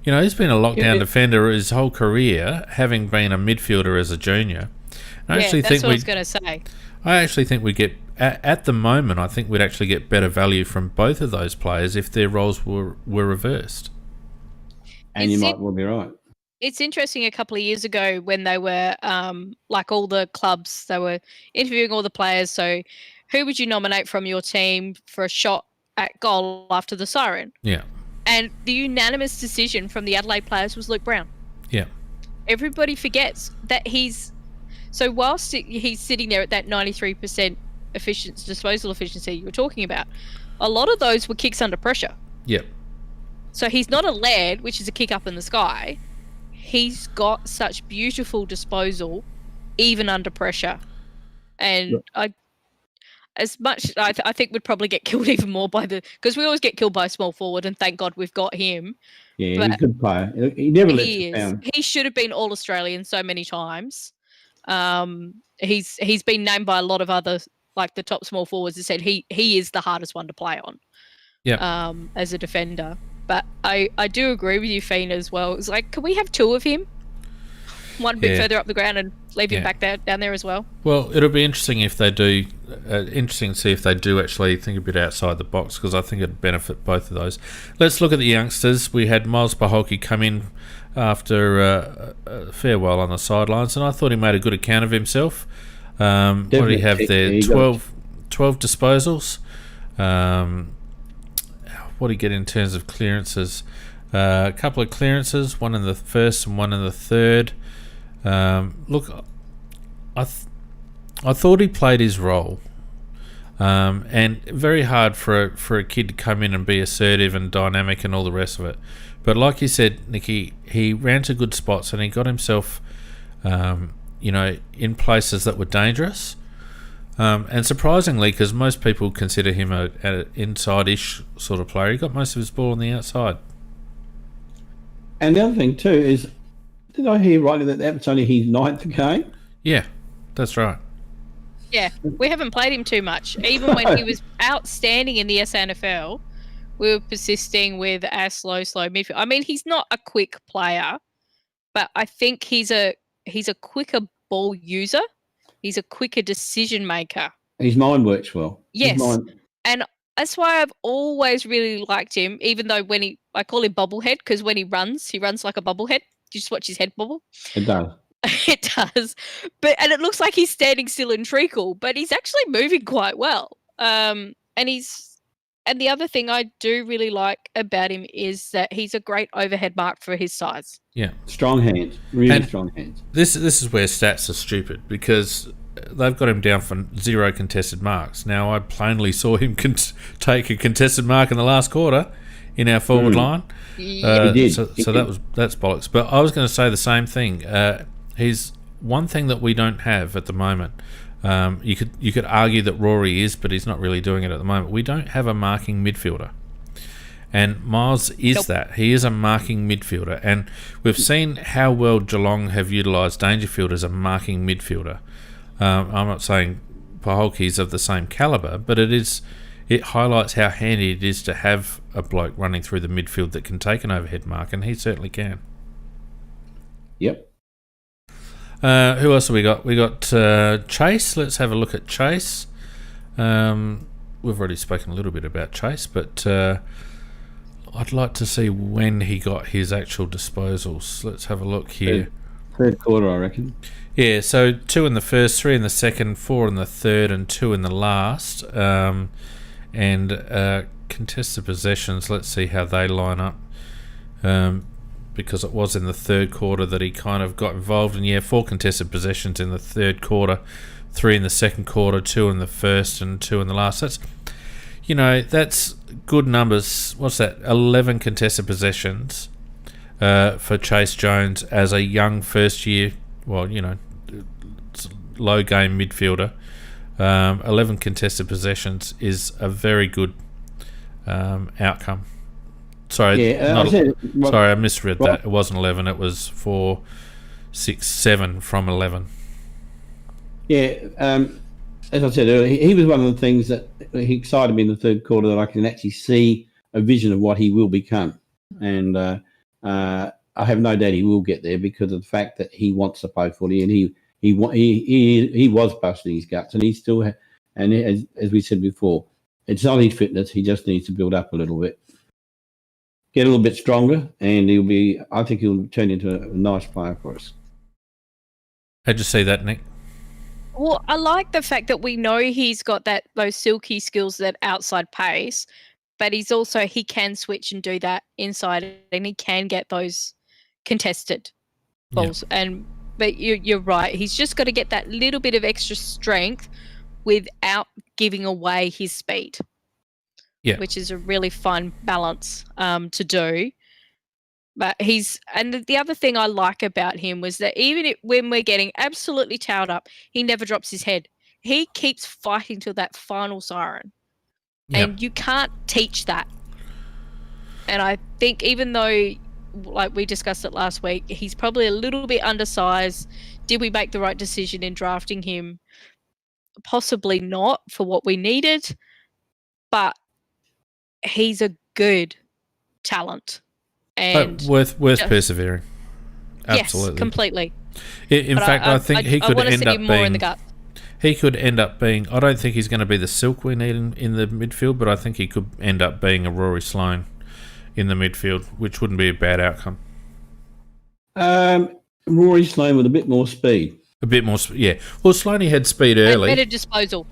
He's been a lockdown defender his whole career, having been a midfielder as a junior. That's what I was going to say. I actually think we get, at the moment, I think we'd actually get better value from both of those players if their roles were reversed. and you might well be right. It's interesting. A couple of years ago, when they were like all the clubs, they were interviewing all the players. So, who would you nominate from your team for a shot at goal after the siren? Yeah. And the unanimous decision from the Adelaide players was Lukey Brown. Yeah. Everybody forgets that so whilst he's sitting there at that 93% disposal efficiency you were talking about, a lot of those were kicks under pressure. Yep. So he's not a lead, which is a kick up in the sky. He's got such beautiful disposal, even under pressure. And I think we'd probably get killed even more because we always get killed by a small forward, and thank God we've got him. Yeah, he's a good player. He never lets us down. He should have been all Australian so many times. He's been named by a lot of other, like the top small forwards, that said he is the hardest one to play on. Yeah. As a defender. But I do agree with you, Fiend, as well. It's like, can we have two of him? One bit further up the ground and leave him back down there as well. Well, it'll be interesting if they do. Interesting to see if they do actually think a bit outside the box, because I think it'd benefit both of those. Let's look at the youngsters. We had Miles Paholke come in after a fair while on the sidelines, and I thought he made a good account of himself. What did he have there? 12 disposals. What did he get in terms of clearances? A couple of clearances, one in the first and one in the third. Look, I thought he played his role, and very hard for a kid to come in and be assertive and dynamic and all the rest of it. But like you said, Nicky, he ran to good spots and he got himself, in places that were dangerous. And surprisingly, because most people consider him an inside-ish sort of player, he got most of his ball on the outside. And the other thing too is, did I hear rightly that was only his 9th game? Yeah, that's right. Yeah, we haven't played him too much. Even when he was outstanding in the SNFL, we were persisting with a slow midfield. I mean, he's not a quick player, but I think he's a quicker ball user. He's a quicker decision maker. His mind works well. Yes, and that's why I've always really liked him, even though I call him bobblehead, because when he runs like a bobblehead. You just watch his head bobble. It does. It does. And it looks like he's standing still and treacle, but he's actually moving quite well. And the other thing I do really like about him is that he's a great overhead mark for his size. Yeah. Strong hands. Really strong hands. This is where stats are stupid, because they've got him down for 0 contested marks. Now, I plainly saw him take a contested mark in the last quarter in our forward line. Yeah, he did. So that's bollocks. But I was going to say the same thing. He's one thing that we don't have at the moment. You could argue that Rory is, but he's not really doing it at the moment. We don't have a marking midfielder, and Miles is that. He is a marking midfielder, and we've seen how well Geelong have utilised Dangerfield as a marking midfielder. I'm not saying Paholke's of the same calibre, but it highlights how handy it is to have a bloke running through the midfield that can take an overhead mark, and he certainly can. Yep. Who else have we got? We got Chase. Let's have a look at Chase. We've already spoken a little bit about Chase, but I'd like to see when he got his actual disposals. Let's have a look here. Third quarter, I reckon. Yeah, so 2 in the first, 3 in the second, 4 in the third, and 2 in the last. And contested possessions, let's see how they line up. Because it was in the third quarter that he kind of got involved. And 4 contested possessions in the third quarter, 3 in the second quarter, 2 in the first, and 2 in the last. That's good numbers. What's that? 11 contested possessions for Chase Jones as a young first year, low game midfielder. 11 contested possessions is a very good outcome. Sorry, I misread that. It wasn't 11. It was 4, 6, 7 from 11. Yeah, as I said earlier, he was one of the things that he excited me in the third quarter, that I can actually see a vision of what he will become. And I have no doubt he will get there, because of the fact that he wants to play footy, and he was busting his guts, and he still and as we said before, it's not his fitness. He just needs to build up a little bit. get a little bit stronger, and I think he'll turn into a nice player for us. How'd you see that, Nick? Well, I like the fact that we know he's got those silky skills, that outside pace, but he can switch and do that inside, and he can get those contested balls. But you're right. He's just got to get that little bit of extra strength without giving away his speed. Yeah, which is a really fun balance to do. But the other thing I like about him was that even when we're getting absolutely towed up, he never drops his head. He keeps fighting till that final siren. Yep. And you can't teach that. And I think even though, like we discussed it last week, he's probably a little bit undersized. Did we make the right decision in drafting him? Possibly not for what we needed. But he's a good talent. And worth persevering. Absolutely. Yes, completely. In fact, I think he could end up more in the gut. He could end up being. I don't think he's going to be the silk we need in the midfield, but I think he could end up being a Rory Sloane in the midfield, which wouldn't be a bad outcome. Rory Sloane with a bit more speed. A bit more, yeah. Well, Sloane had speed early. Better disposal.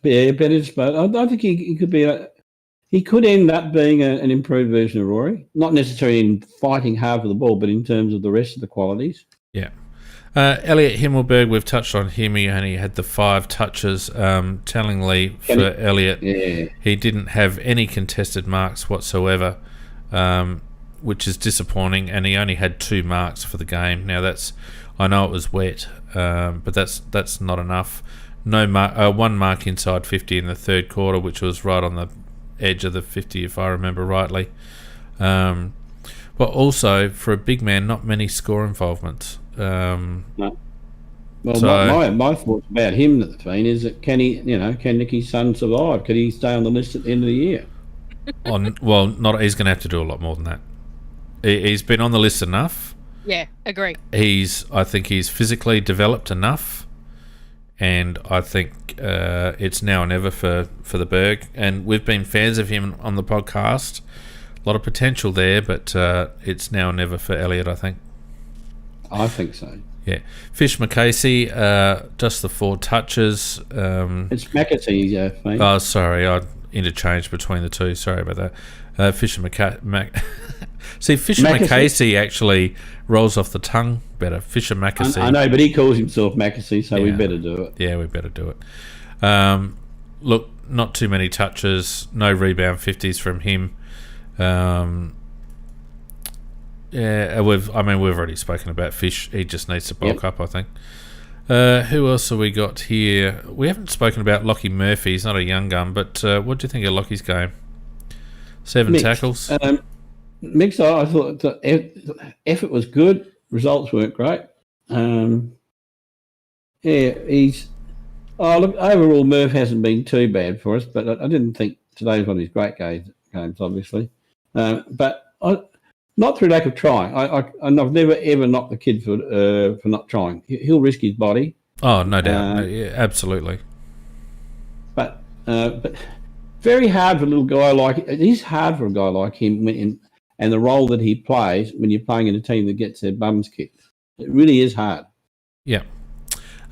Yeah, better disposal. I think he could be he could end up being an improved version of Rory. Not necessarily in fighting hard for the ball, but in terms of the rest of the qualities. Yeah. Elliot Himmelberg, we've touched on him. He only had the 5 touches. Tellingly for Elliot, he didn't have any contested marks whatsoever, which is disappointing, and he only had 2 marks for the game. Now, I know it was wet, but that's not enough. No 1 mark inside 50 in the third quarter, which was right on the edge of the 50, if I remember rightly. But also, for a big man, not many score involvements. No. Well, my thoughts about him at the team is that can Nicky's son survive? Could he stay on the list at the end of the year? He's going to have to do a lot more than that. He's been on the list enough. Yeah, agree. I think he's physically developed enough. And I think it's now or never for the Berg. And we've been fans of him on the podcast. A lot of potential there, but it's now or never for Elliot, I think. I think so. Yeah. Fish McCasey, just the 4 touches. It's McAtee, mate. Oh, sorry. I interchanged between the two. Sorry about that. Fisher McCasey actually rolls off the tongue better. Fisher McAsey. I know, but he calls himself McAsey, so we better do it. Yeah, we better do it. Look, not too many touches. No rebound 50s from him. We've already spoken about Fish. He just needs to bulk up, I think. Who else have we got here? We haven't spoken about Lockie Murphy. He's not a young gun, but what do you think of Lockie's game? 7 tackles. Mixed. I thought the effort was good. Results weren't great. Overall, Murph hasn't been too bad for us, but I didn't think today was one of his great games, obviously. But not through lack of trying. I've never ever knocked the kid for not trying. He'll risk his body. Oh, no doubt. Yeah, absolutely. But very hard for a little guy like it is hard for a guy like him and the role that he plays when you're playing in a team that gets their bums kicked. It really is hard. Yeah.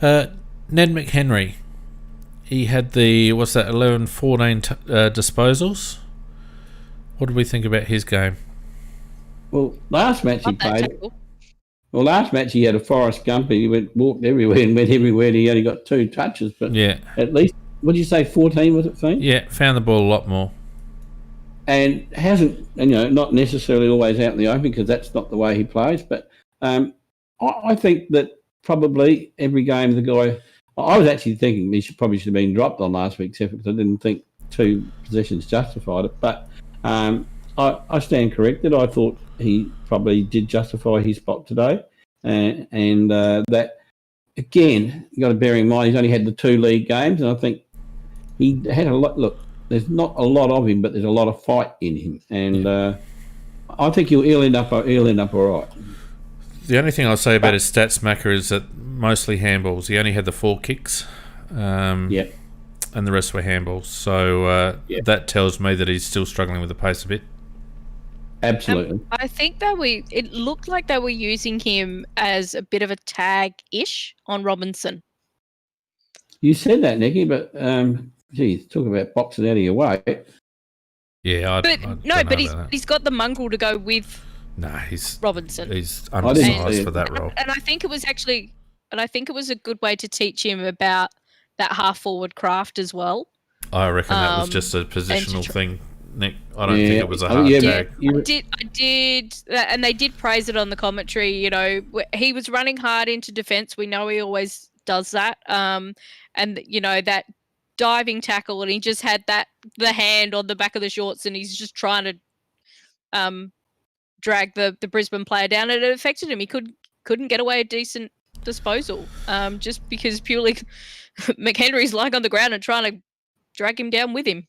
Ned McHenry, he had the 11, 14 disposals. What did we think about his game? Well, last match he played. Well, last match he had a Forrest Gump. He walked everywhere and went everywhere. And he only got 2 touches, but at least, what did you say, 14 was it, Fiend? Yeah, found the ball a lot more. And hasn't, not necessarily always out in the open because that's not the way he plays. But I think that probably every game the guy, I was actually thinking he should have been dropped on last week's effort because I didn't think 2 possessions justified it. But I stand corrected. I thought he probably did justify his spot today. And that, again, you've got to bear in mind he's only had the 2 league games, and I think he had a lot. Look, there's not a lot of him, but there's a lot of fight in him. And I think he'll end up all right. The only thing I'll say about his stats, Macca, is that mostly handballs. He only had the 4 kicks. and the rest were handballs. So that tells me that he's still struggling with the pace a bit. Absolutely. I think that it looked like they were using him as a bit of a tag-ish on Robinson. You said that, Nicky, but geez, talk about boxing out of your way. Yeah, he's got the mongrel to go with. He's Robinson. He's undersized for that role. And I think it was a good way to teach him about that half forward craft as well. I reckon that was just a positional thing, Nick. I don't think it was a hard tag. I did, and they did praise it on the commentary. You know, he was running hard into defence. We know he always does that. And you know that diving tackle, and he just had the hand on the back of the shorts, and he's just trying to drag the Brisbane player down, and it affected him. He couldn't get away a decent disposal, just because purely McHenry's lying on the ground and trying to drag him down with him.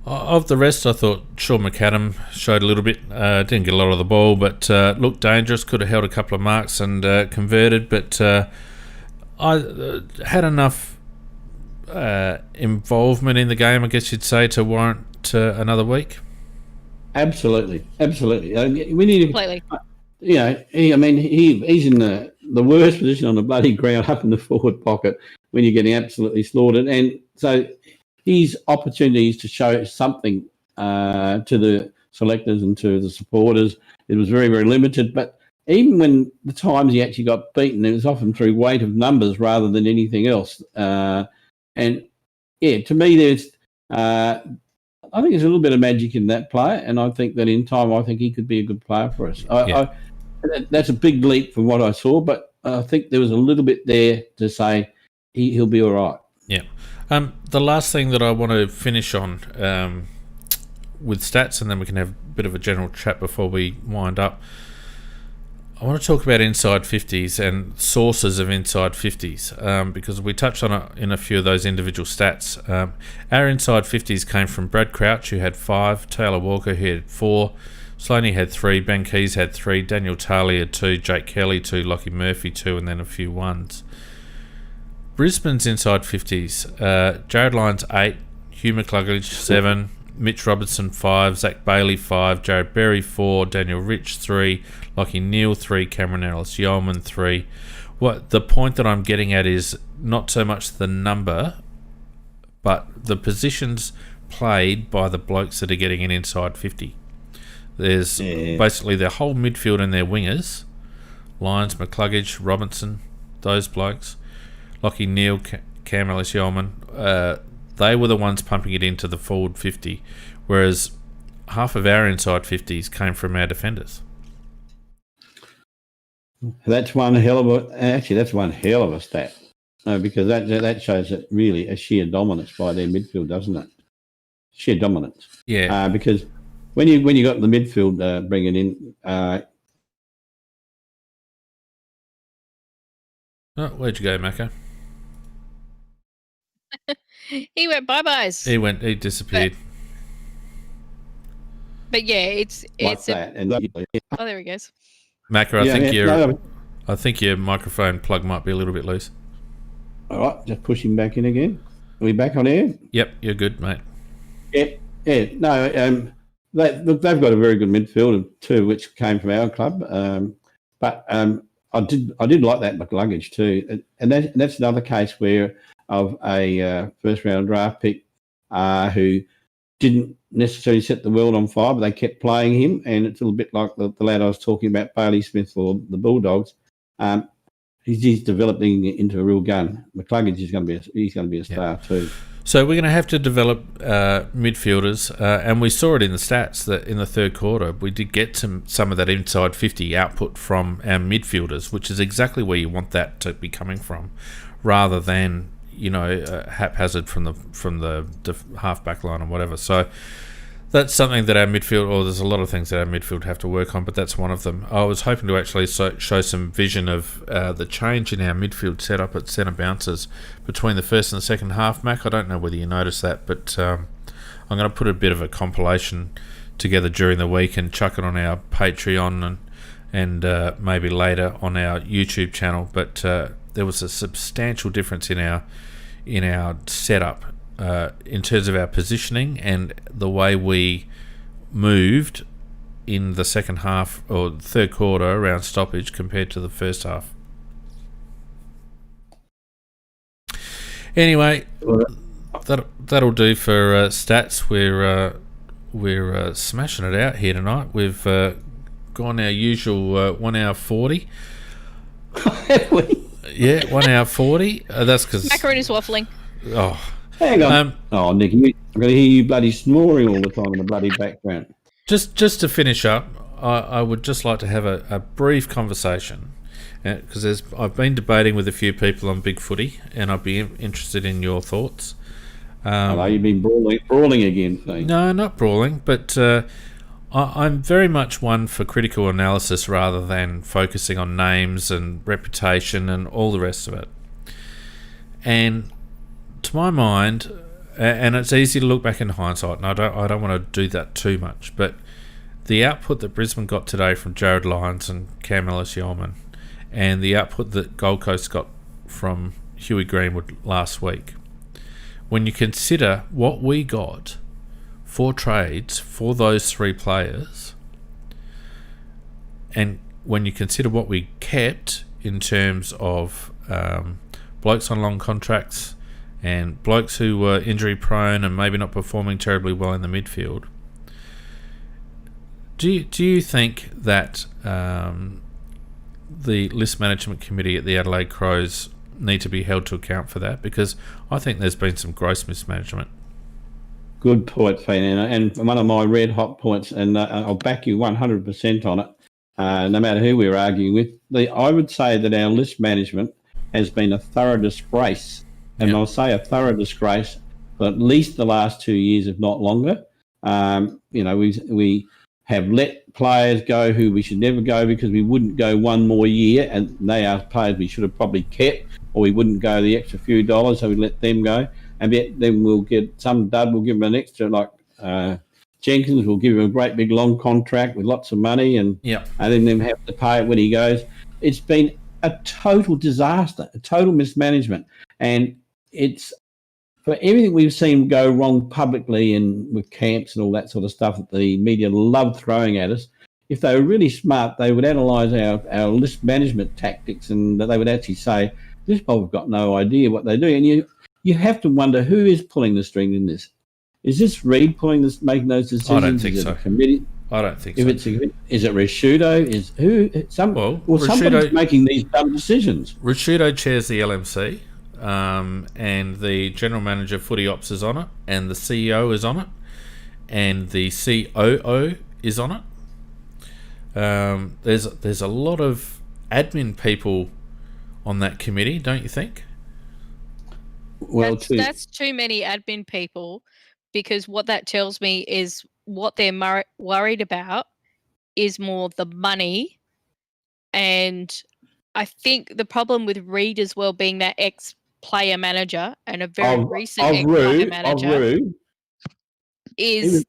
Of the rest, I thought Sean McAdam showed a little bit. Didn't get a lot of the ball, but looked dangerous. Could have held a couple of marks and converted, but I had enough involvement in the game, I guess you'd say, to warrant another week. Absolutely. We need completely. You know, he's in the worst position on the bloody ground, up in the forward pocket when you're getting absolutely slaughtered, and so his opportunities to show something to the selectors and to the supporters, it was very, very limited. But even when the times he actually got beaten, it was often through weight of numbers rather than anything else. And yeah, to me, I think there's a little bit of magic in that player, and I think that in time, I think he could be a good player for us. That's a big leap from what I saw, but I think there was a little bit there to say he'll be all right. Yeah. The last thing that I want to finish on with stats, and then we can have a bit of a general chat before we wind up. I want to talk about inside 50s and sources of inside 50s because we touched on it in a few of those individual stats. Our inside 50s came from Brad Crouch, who had 5, Taylor Walker, who had 4, Sloaney had 3, Ben Keys had 3, Daniel Tarley had 2, Jake Kelly 2, Lockie Murphy 2, and then a few ones. Brisbane's inside 50s, Jared Lyons 8, Hugh McCluggage 7, Mitch Robertson 5, Zach Bailey 5, Jared Berry 4, Daniel Rich 3, Lockie Neal 3, Cameron Ellis-Yeoman 3. The point that I'm getting at is not so much the number, but the positions played by the blokes that are getting an inside 50. There's basically their whole midfield and their wingers, Lyons, McCluggage, Robinson, those blokes, Lockie Neal, Cam Ellis-Yeoman, they were the ones pumping it into the forward 50, whereas half of our inside 50s came from our defenders. That's one hell of a stat, because that shows that really a sheer dominance by their midfield, doesn't it? Sheer dominance. Yeah. Because when you got the midfield bringing in. Where'd you go, Macca? He went bye-byes. He disappeared. But yeah, it's that. Oh, there he goes. Macca, I think your microphone plug might be a little bit loose. All right, just push him back in again. Are we back on air? Yep, you're good, mate. Yeah. No, they've got a very good midfield too, which came from our club. But I did like that McLuggage too, and that's another case where of a first round draft pick who didn't necessarily set the world on fire, but they kept playing him, and it's a little bit like the lad I was talking about, Brodie Smith or the Bulldogs. He's developing into a real gun. McCluggage is going to be a star too. So we're going to have to develop midfielders, and we saw it in the stats that in the third quarter we did get some of that inside 50 output from our midfielders, which is exactly where you want that to be coming from, rather than haphazard from the half back line or whatever. So that's something that our midfield, or there's a lot of things that our midfield have to work on, but that's one of them. I was hoping to actually show some vision of the change in our midfield setup at centre bounces between the first and the second half, Mac. I don't know whether you noticed that, but I'm going to put a bit of a compilation together during the week and chuck it on our Patreon and maybe later on our YouTube channel. But there was a substantial difference in our setup in terms of our positioning and the way we moved in the second half or third quarter around stoppage compared to the first half. Anyway, that'll do for stats. We're smashing it out here tonight. We've gone our usual 1 hour 40. Have we? Yeah, 1 hour 40. That's because Macaroon is waffling. Oh, hang on. Nick, I'm going to hear you bloody snoring all the time in the bloody background. Just to finish up, I would just like to have a brief conversation, because I've been debating with a few people on Big Footy, and I'd be interested in your thoughts. Hello, you've been brawling again, so. No, not brawling, but I'm very much one for critical analysis rather than focusing on names and reputation and all the rest of it. And to my mind, and it's easy to look back in hindsight, and I don't want to do that too much, but the output that Brisbane got today from Jared Lyons and Cam Ellis-Yeoman, and the output that Gold Coast got from Huey Greenwood last week, when you consider what we got for trades for those three players, and when you consider what we kept in terms of blokes on long contracts and blokes who were injury prone and maybe not performing terribly well in the midfield, do you think that the list management committee at the Adelaide Crows need to be held to account for that? Because I think there's been some gross mismanagement. Good point, Fane, and one of my red hot points, and I'll back you 100% on it, no matter who we're arguing with. I would say that our list management has been a thorough disgrace, and I'll say a thorough disgrace for at least the last 2 years, if not longer. We have let players go who we should never go because we wouldn't go one more year, and they are players we should have probably kept, or we wouldn't go the extra few dollars, so we let them go. And then we'll get some dud, we'll give him an extra, like Jenkins, we'll give him a great big long contract with lots of money, and then have to pay it when he goes. It's been a total disaster, a total mismanagement. And it's for everything we've seen go wrong publicly and with camps and all that sort of stuff that the media love throwing at us. If they were really smart, they would analyse our list management tactics, and they would actually say, this mob have got no idea what they're doing. And you have to wonder who is pulling the string in this. Is this Reid making those decisions? I don't think is so. It a committee? I don't think so. Is it Risciuto? Somebody's making these dumb decisions. Risciuto chairs the LMC, and the general manager footy ops is on it, and the CEO is on it, and the COO is on it. There's a lot of admin people on that committee, don't you think? Well, that's too many admin people, because what that tells me is what they're worried about is more the money. And I think the problem with Reid as well, being that ex-player manager and a very recent ex-player manager, is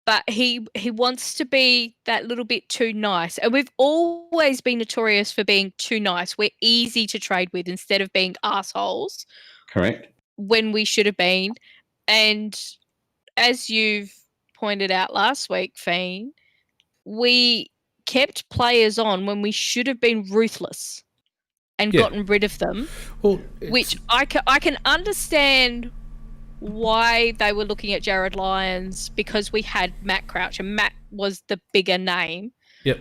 but he wants to be that little bit too nice. And we've always been notorious for being too nice. We're easy to trade with instead of being assholes. Correct. When we should have been. And as you've pointed out last week, Fiend, we kept players on when we should have been ruthless and gotten rid of them, which I can understand why they were looking at Jared Lyons, because we had Matt Crouch and Matt was the bigger name. Yep.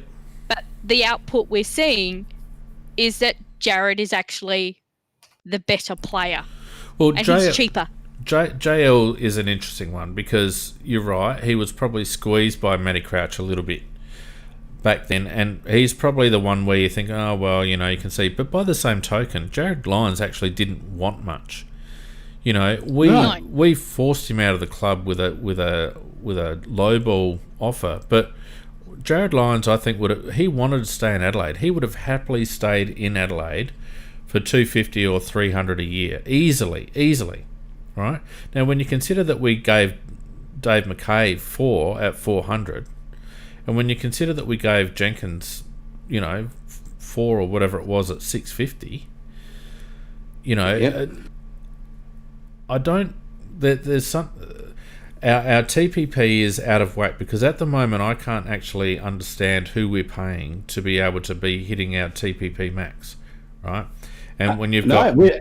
But the output we're seeing is that Jared is actually the better player. Well, and he's cheaper. JL is an interesting one, because you're right, he was probably squeezed by Matty Crouch a little bit back then, and he's probably the one where you think, oh well, you can see. But by the same token, Jared Lyons actually didn't want much. We forced him out of the club with a low ball offer, but Jared Lyons, I think, he wanted to stay in Adelaide. He would have happily stayed in Adelaide for $250 or $300 a year, easily. Right now, when you consider that we gave Dave McKay at $400, and when you consider that we gave Jenkins, $4 or whatever it was at $650, I don't. There's some. Our TPP is out of whack because at the moment I can't actually understand who we're paying to be able to be hitting our TPP max, right? And when you've got we're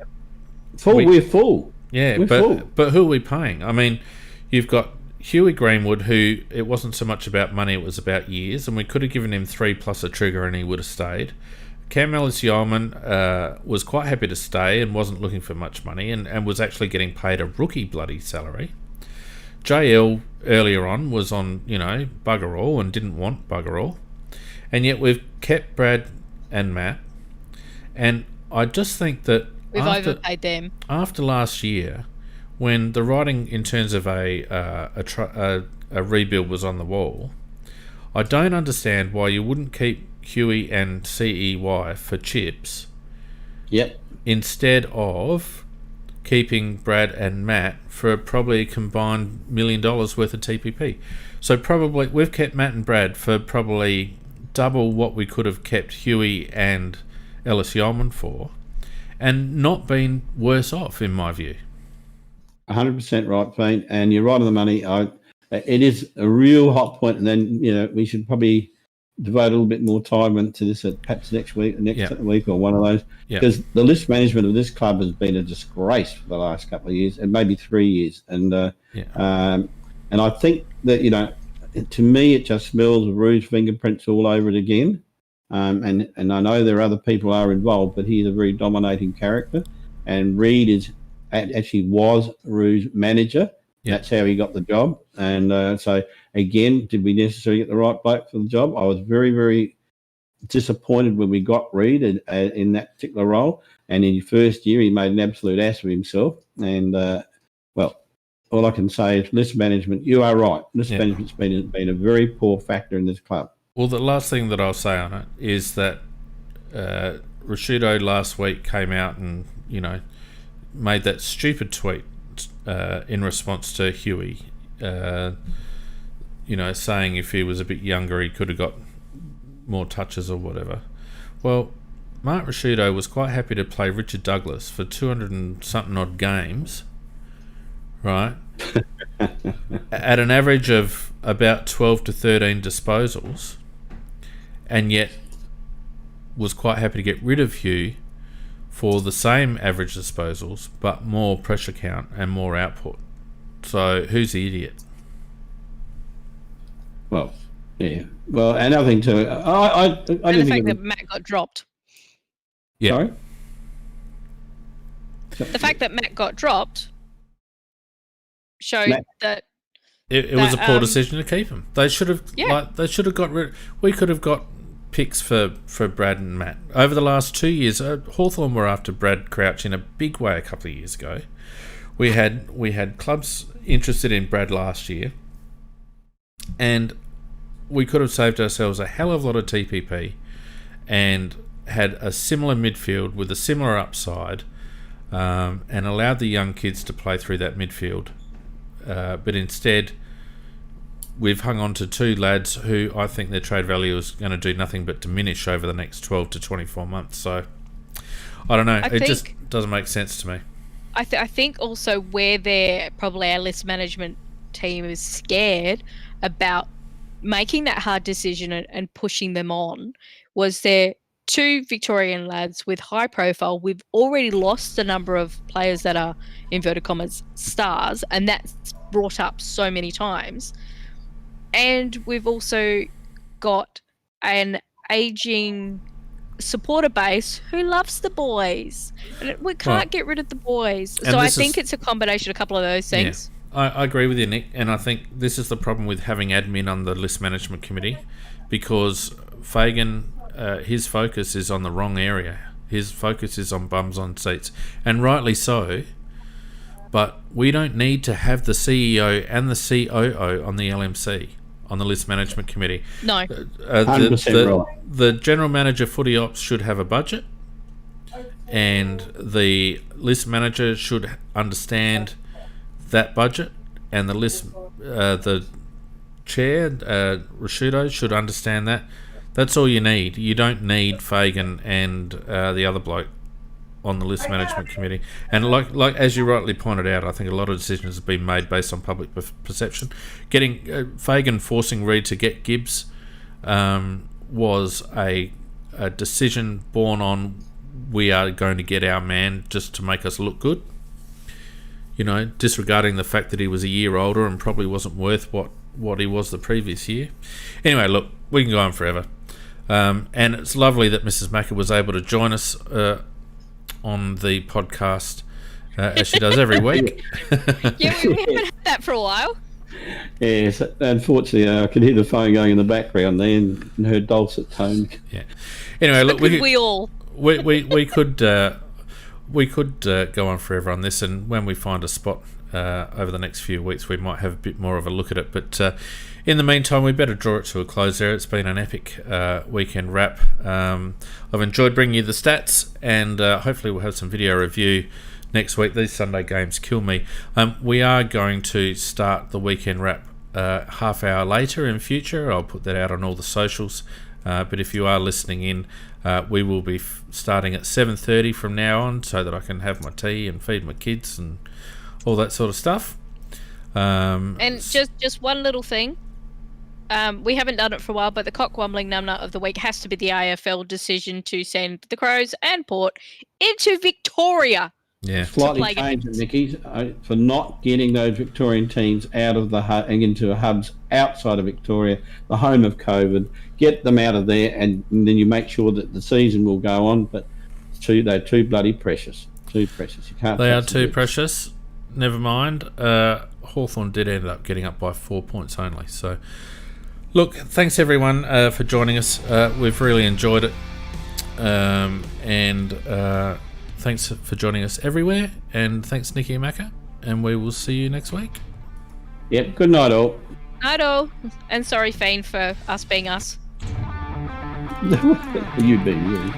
full. Yeah, we're full. But who are we paying? I mean, you've got Huey Greenwood, who it wasn't so much about money, it was about years, and we could have given him 3 plus a trigger and he would have stayed. Cam Ellis-Yeoman was quite happy to stay and wasn't looking for much money and was actually getting paid a rookie bloody salary. JL earlier on was on, bugger all and didn't want bugger all. And yet we've kept Brad and Matt. And I just think that we've overpaid them. After last year, when the writing in terms of a rebuild was on the wall, I don't understand why you wouldn't keep Huey and CEY for chips. Yep. Instead of keeping Brad and Matt for probably a combined $1 million worth of TPP. So probably we've kept Matt and Brad for probably double what we could have kept Huey and Ellis-Yeoman for, and not been worse off in my view. 100% right, Fane, and you're right on the money. It is a real hot point, and then we should probably devote a little bit more time into this perhaps next week or one of those, because the list management of this club has been a disgrace for the last couple of years and maybe 3 years, and I think that to me it just smells of Rouge fingerprints all over it again, and I know there are other people are involved, but he's a very dominating character, and Reid actually was Rouge manager. That's how he got the job. And so, again, did we necessarily get the right bloke for the job? I was very, very disappointed when we got Reid in that particular role. And in his first year, he made an absolute ass of himself. And, all I can say is list management, you are right. List management's been a very poor factor in this club. Well, the last thing that I'll say on it is that Rashido last week came out and, made that stupid tweet in response to Huey, saying if he was a bit younger he could have got more touches or whatever. Well, Mark Rashido was quite happy to play Richard Douglas for 200 and something odd games, right? At an average of about 12 to 13 disposals, and yet was quite happy to get rid of Hugh for the same average disposals, but more pressure count and more output. So who's the idiot? Well, yeah. Well, another thing too, I and didn't the fact think that Matt got dropped. Yeah. Sorry? The fact that Matt got dropped showed that it was a poor decision to keep him. They should have they should have got rid. We could have got picks for Brad and Matt over the last 2 years. Hawthorn were after Brad Crouch in a big way a couple of years ago. We had clubs interested in Brad last year, and we could have saved ourselves a hell of a lot of TPP and had a similar midfield with a similar upside, and allowed the young kids to play through that midfield. But instead, we've hung on to 2 lads who I think their trade value is going to do nothing but diminish over the next 12 to 24 months. So, I don't know. It just doesn't make sense to me. I think also where probably our list management team is scared about making that hard decision and pushing them on was there 2 Victorian lads with high profile. We've already lost a number of players that are, inverted commas, stars, and that's brought up so many times. And we've also got an aging supporter base who loves the boys. And we can't get rid of the boys. So I think it's a combination of a couple of those things. Yeah, I agree with you, Nick. And I think this is the problem with having admin on the list management committee, because Fagan, his focus is on the wrong area. His focus is on bums on seats. And rightly so. But we don't need to have the CEO and the COO on the LMC, on the list management committee. No. 100% right. The general manager footy ops should have a budget, and the list manager should understand that budget, and the chair, Rashido, should understand that. That's all you need. You don't need Fagan and the other bloke on the list management committee. And like as you rightly pointed out, I think a lot of decisions have been made based on public perception. Getting Fagan forcing Reid to get Gibbs was a decision born on we are going to get our man just to make us look good. You know, disregarding the fact that he was a year older and probably wasn't worth what he was the previous year. Anyway, look, we can go on forever. And it's lovely that Mrs. Macca was able to join us on the podcast as she does every week. Yeah, we haven't had that for a while. Yes, unfortunately, I could hear the phone going in the background there and her dulcet tone. Yeah. Anyway, look, we all. We could go on forever on this, and when we find a spot over the next few weeks, we might have a bit more of a look at it. But in the meantime, we better draw it to a close there. It's been an epic weekend wrap. I've enjoyed bringing you the stats, and hopefully we'll have some video review next week. These Sunday games kill me. We are going to start the weekend wrap half hour later in future. I'll put that out on all the socials. But if you are listening in, we will be starting at 7:30 from now on, so that I can have my tea and feed my kids and all that sort of stuff. And just one little thing. We haven't done it for a while, but the cock-wombling numbnut of the week has to be the AFL decision to send the Crows and Port into Victoria. Yeah, slightly changed it, Nicky, for not getting those Victorian teams out of the hub and into hubs outside of Victoria, the home of COVID. Get them out of there, and then you make sure that the season will go on. But they're too bloody precious. Too precious. You can't. They are too precious. Never mind. Hawthorn did end up getting up by 4 points only. So, look, thanks everyone for joining us. We've really enjoyed it, and thanks for joining us everywhere. And thanks, Nicky and Macca. And we will see you next week. Yep. Good night, all. Night all. And sorry, Fane, for us being us. You'd be really.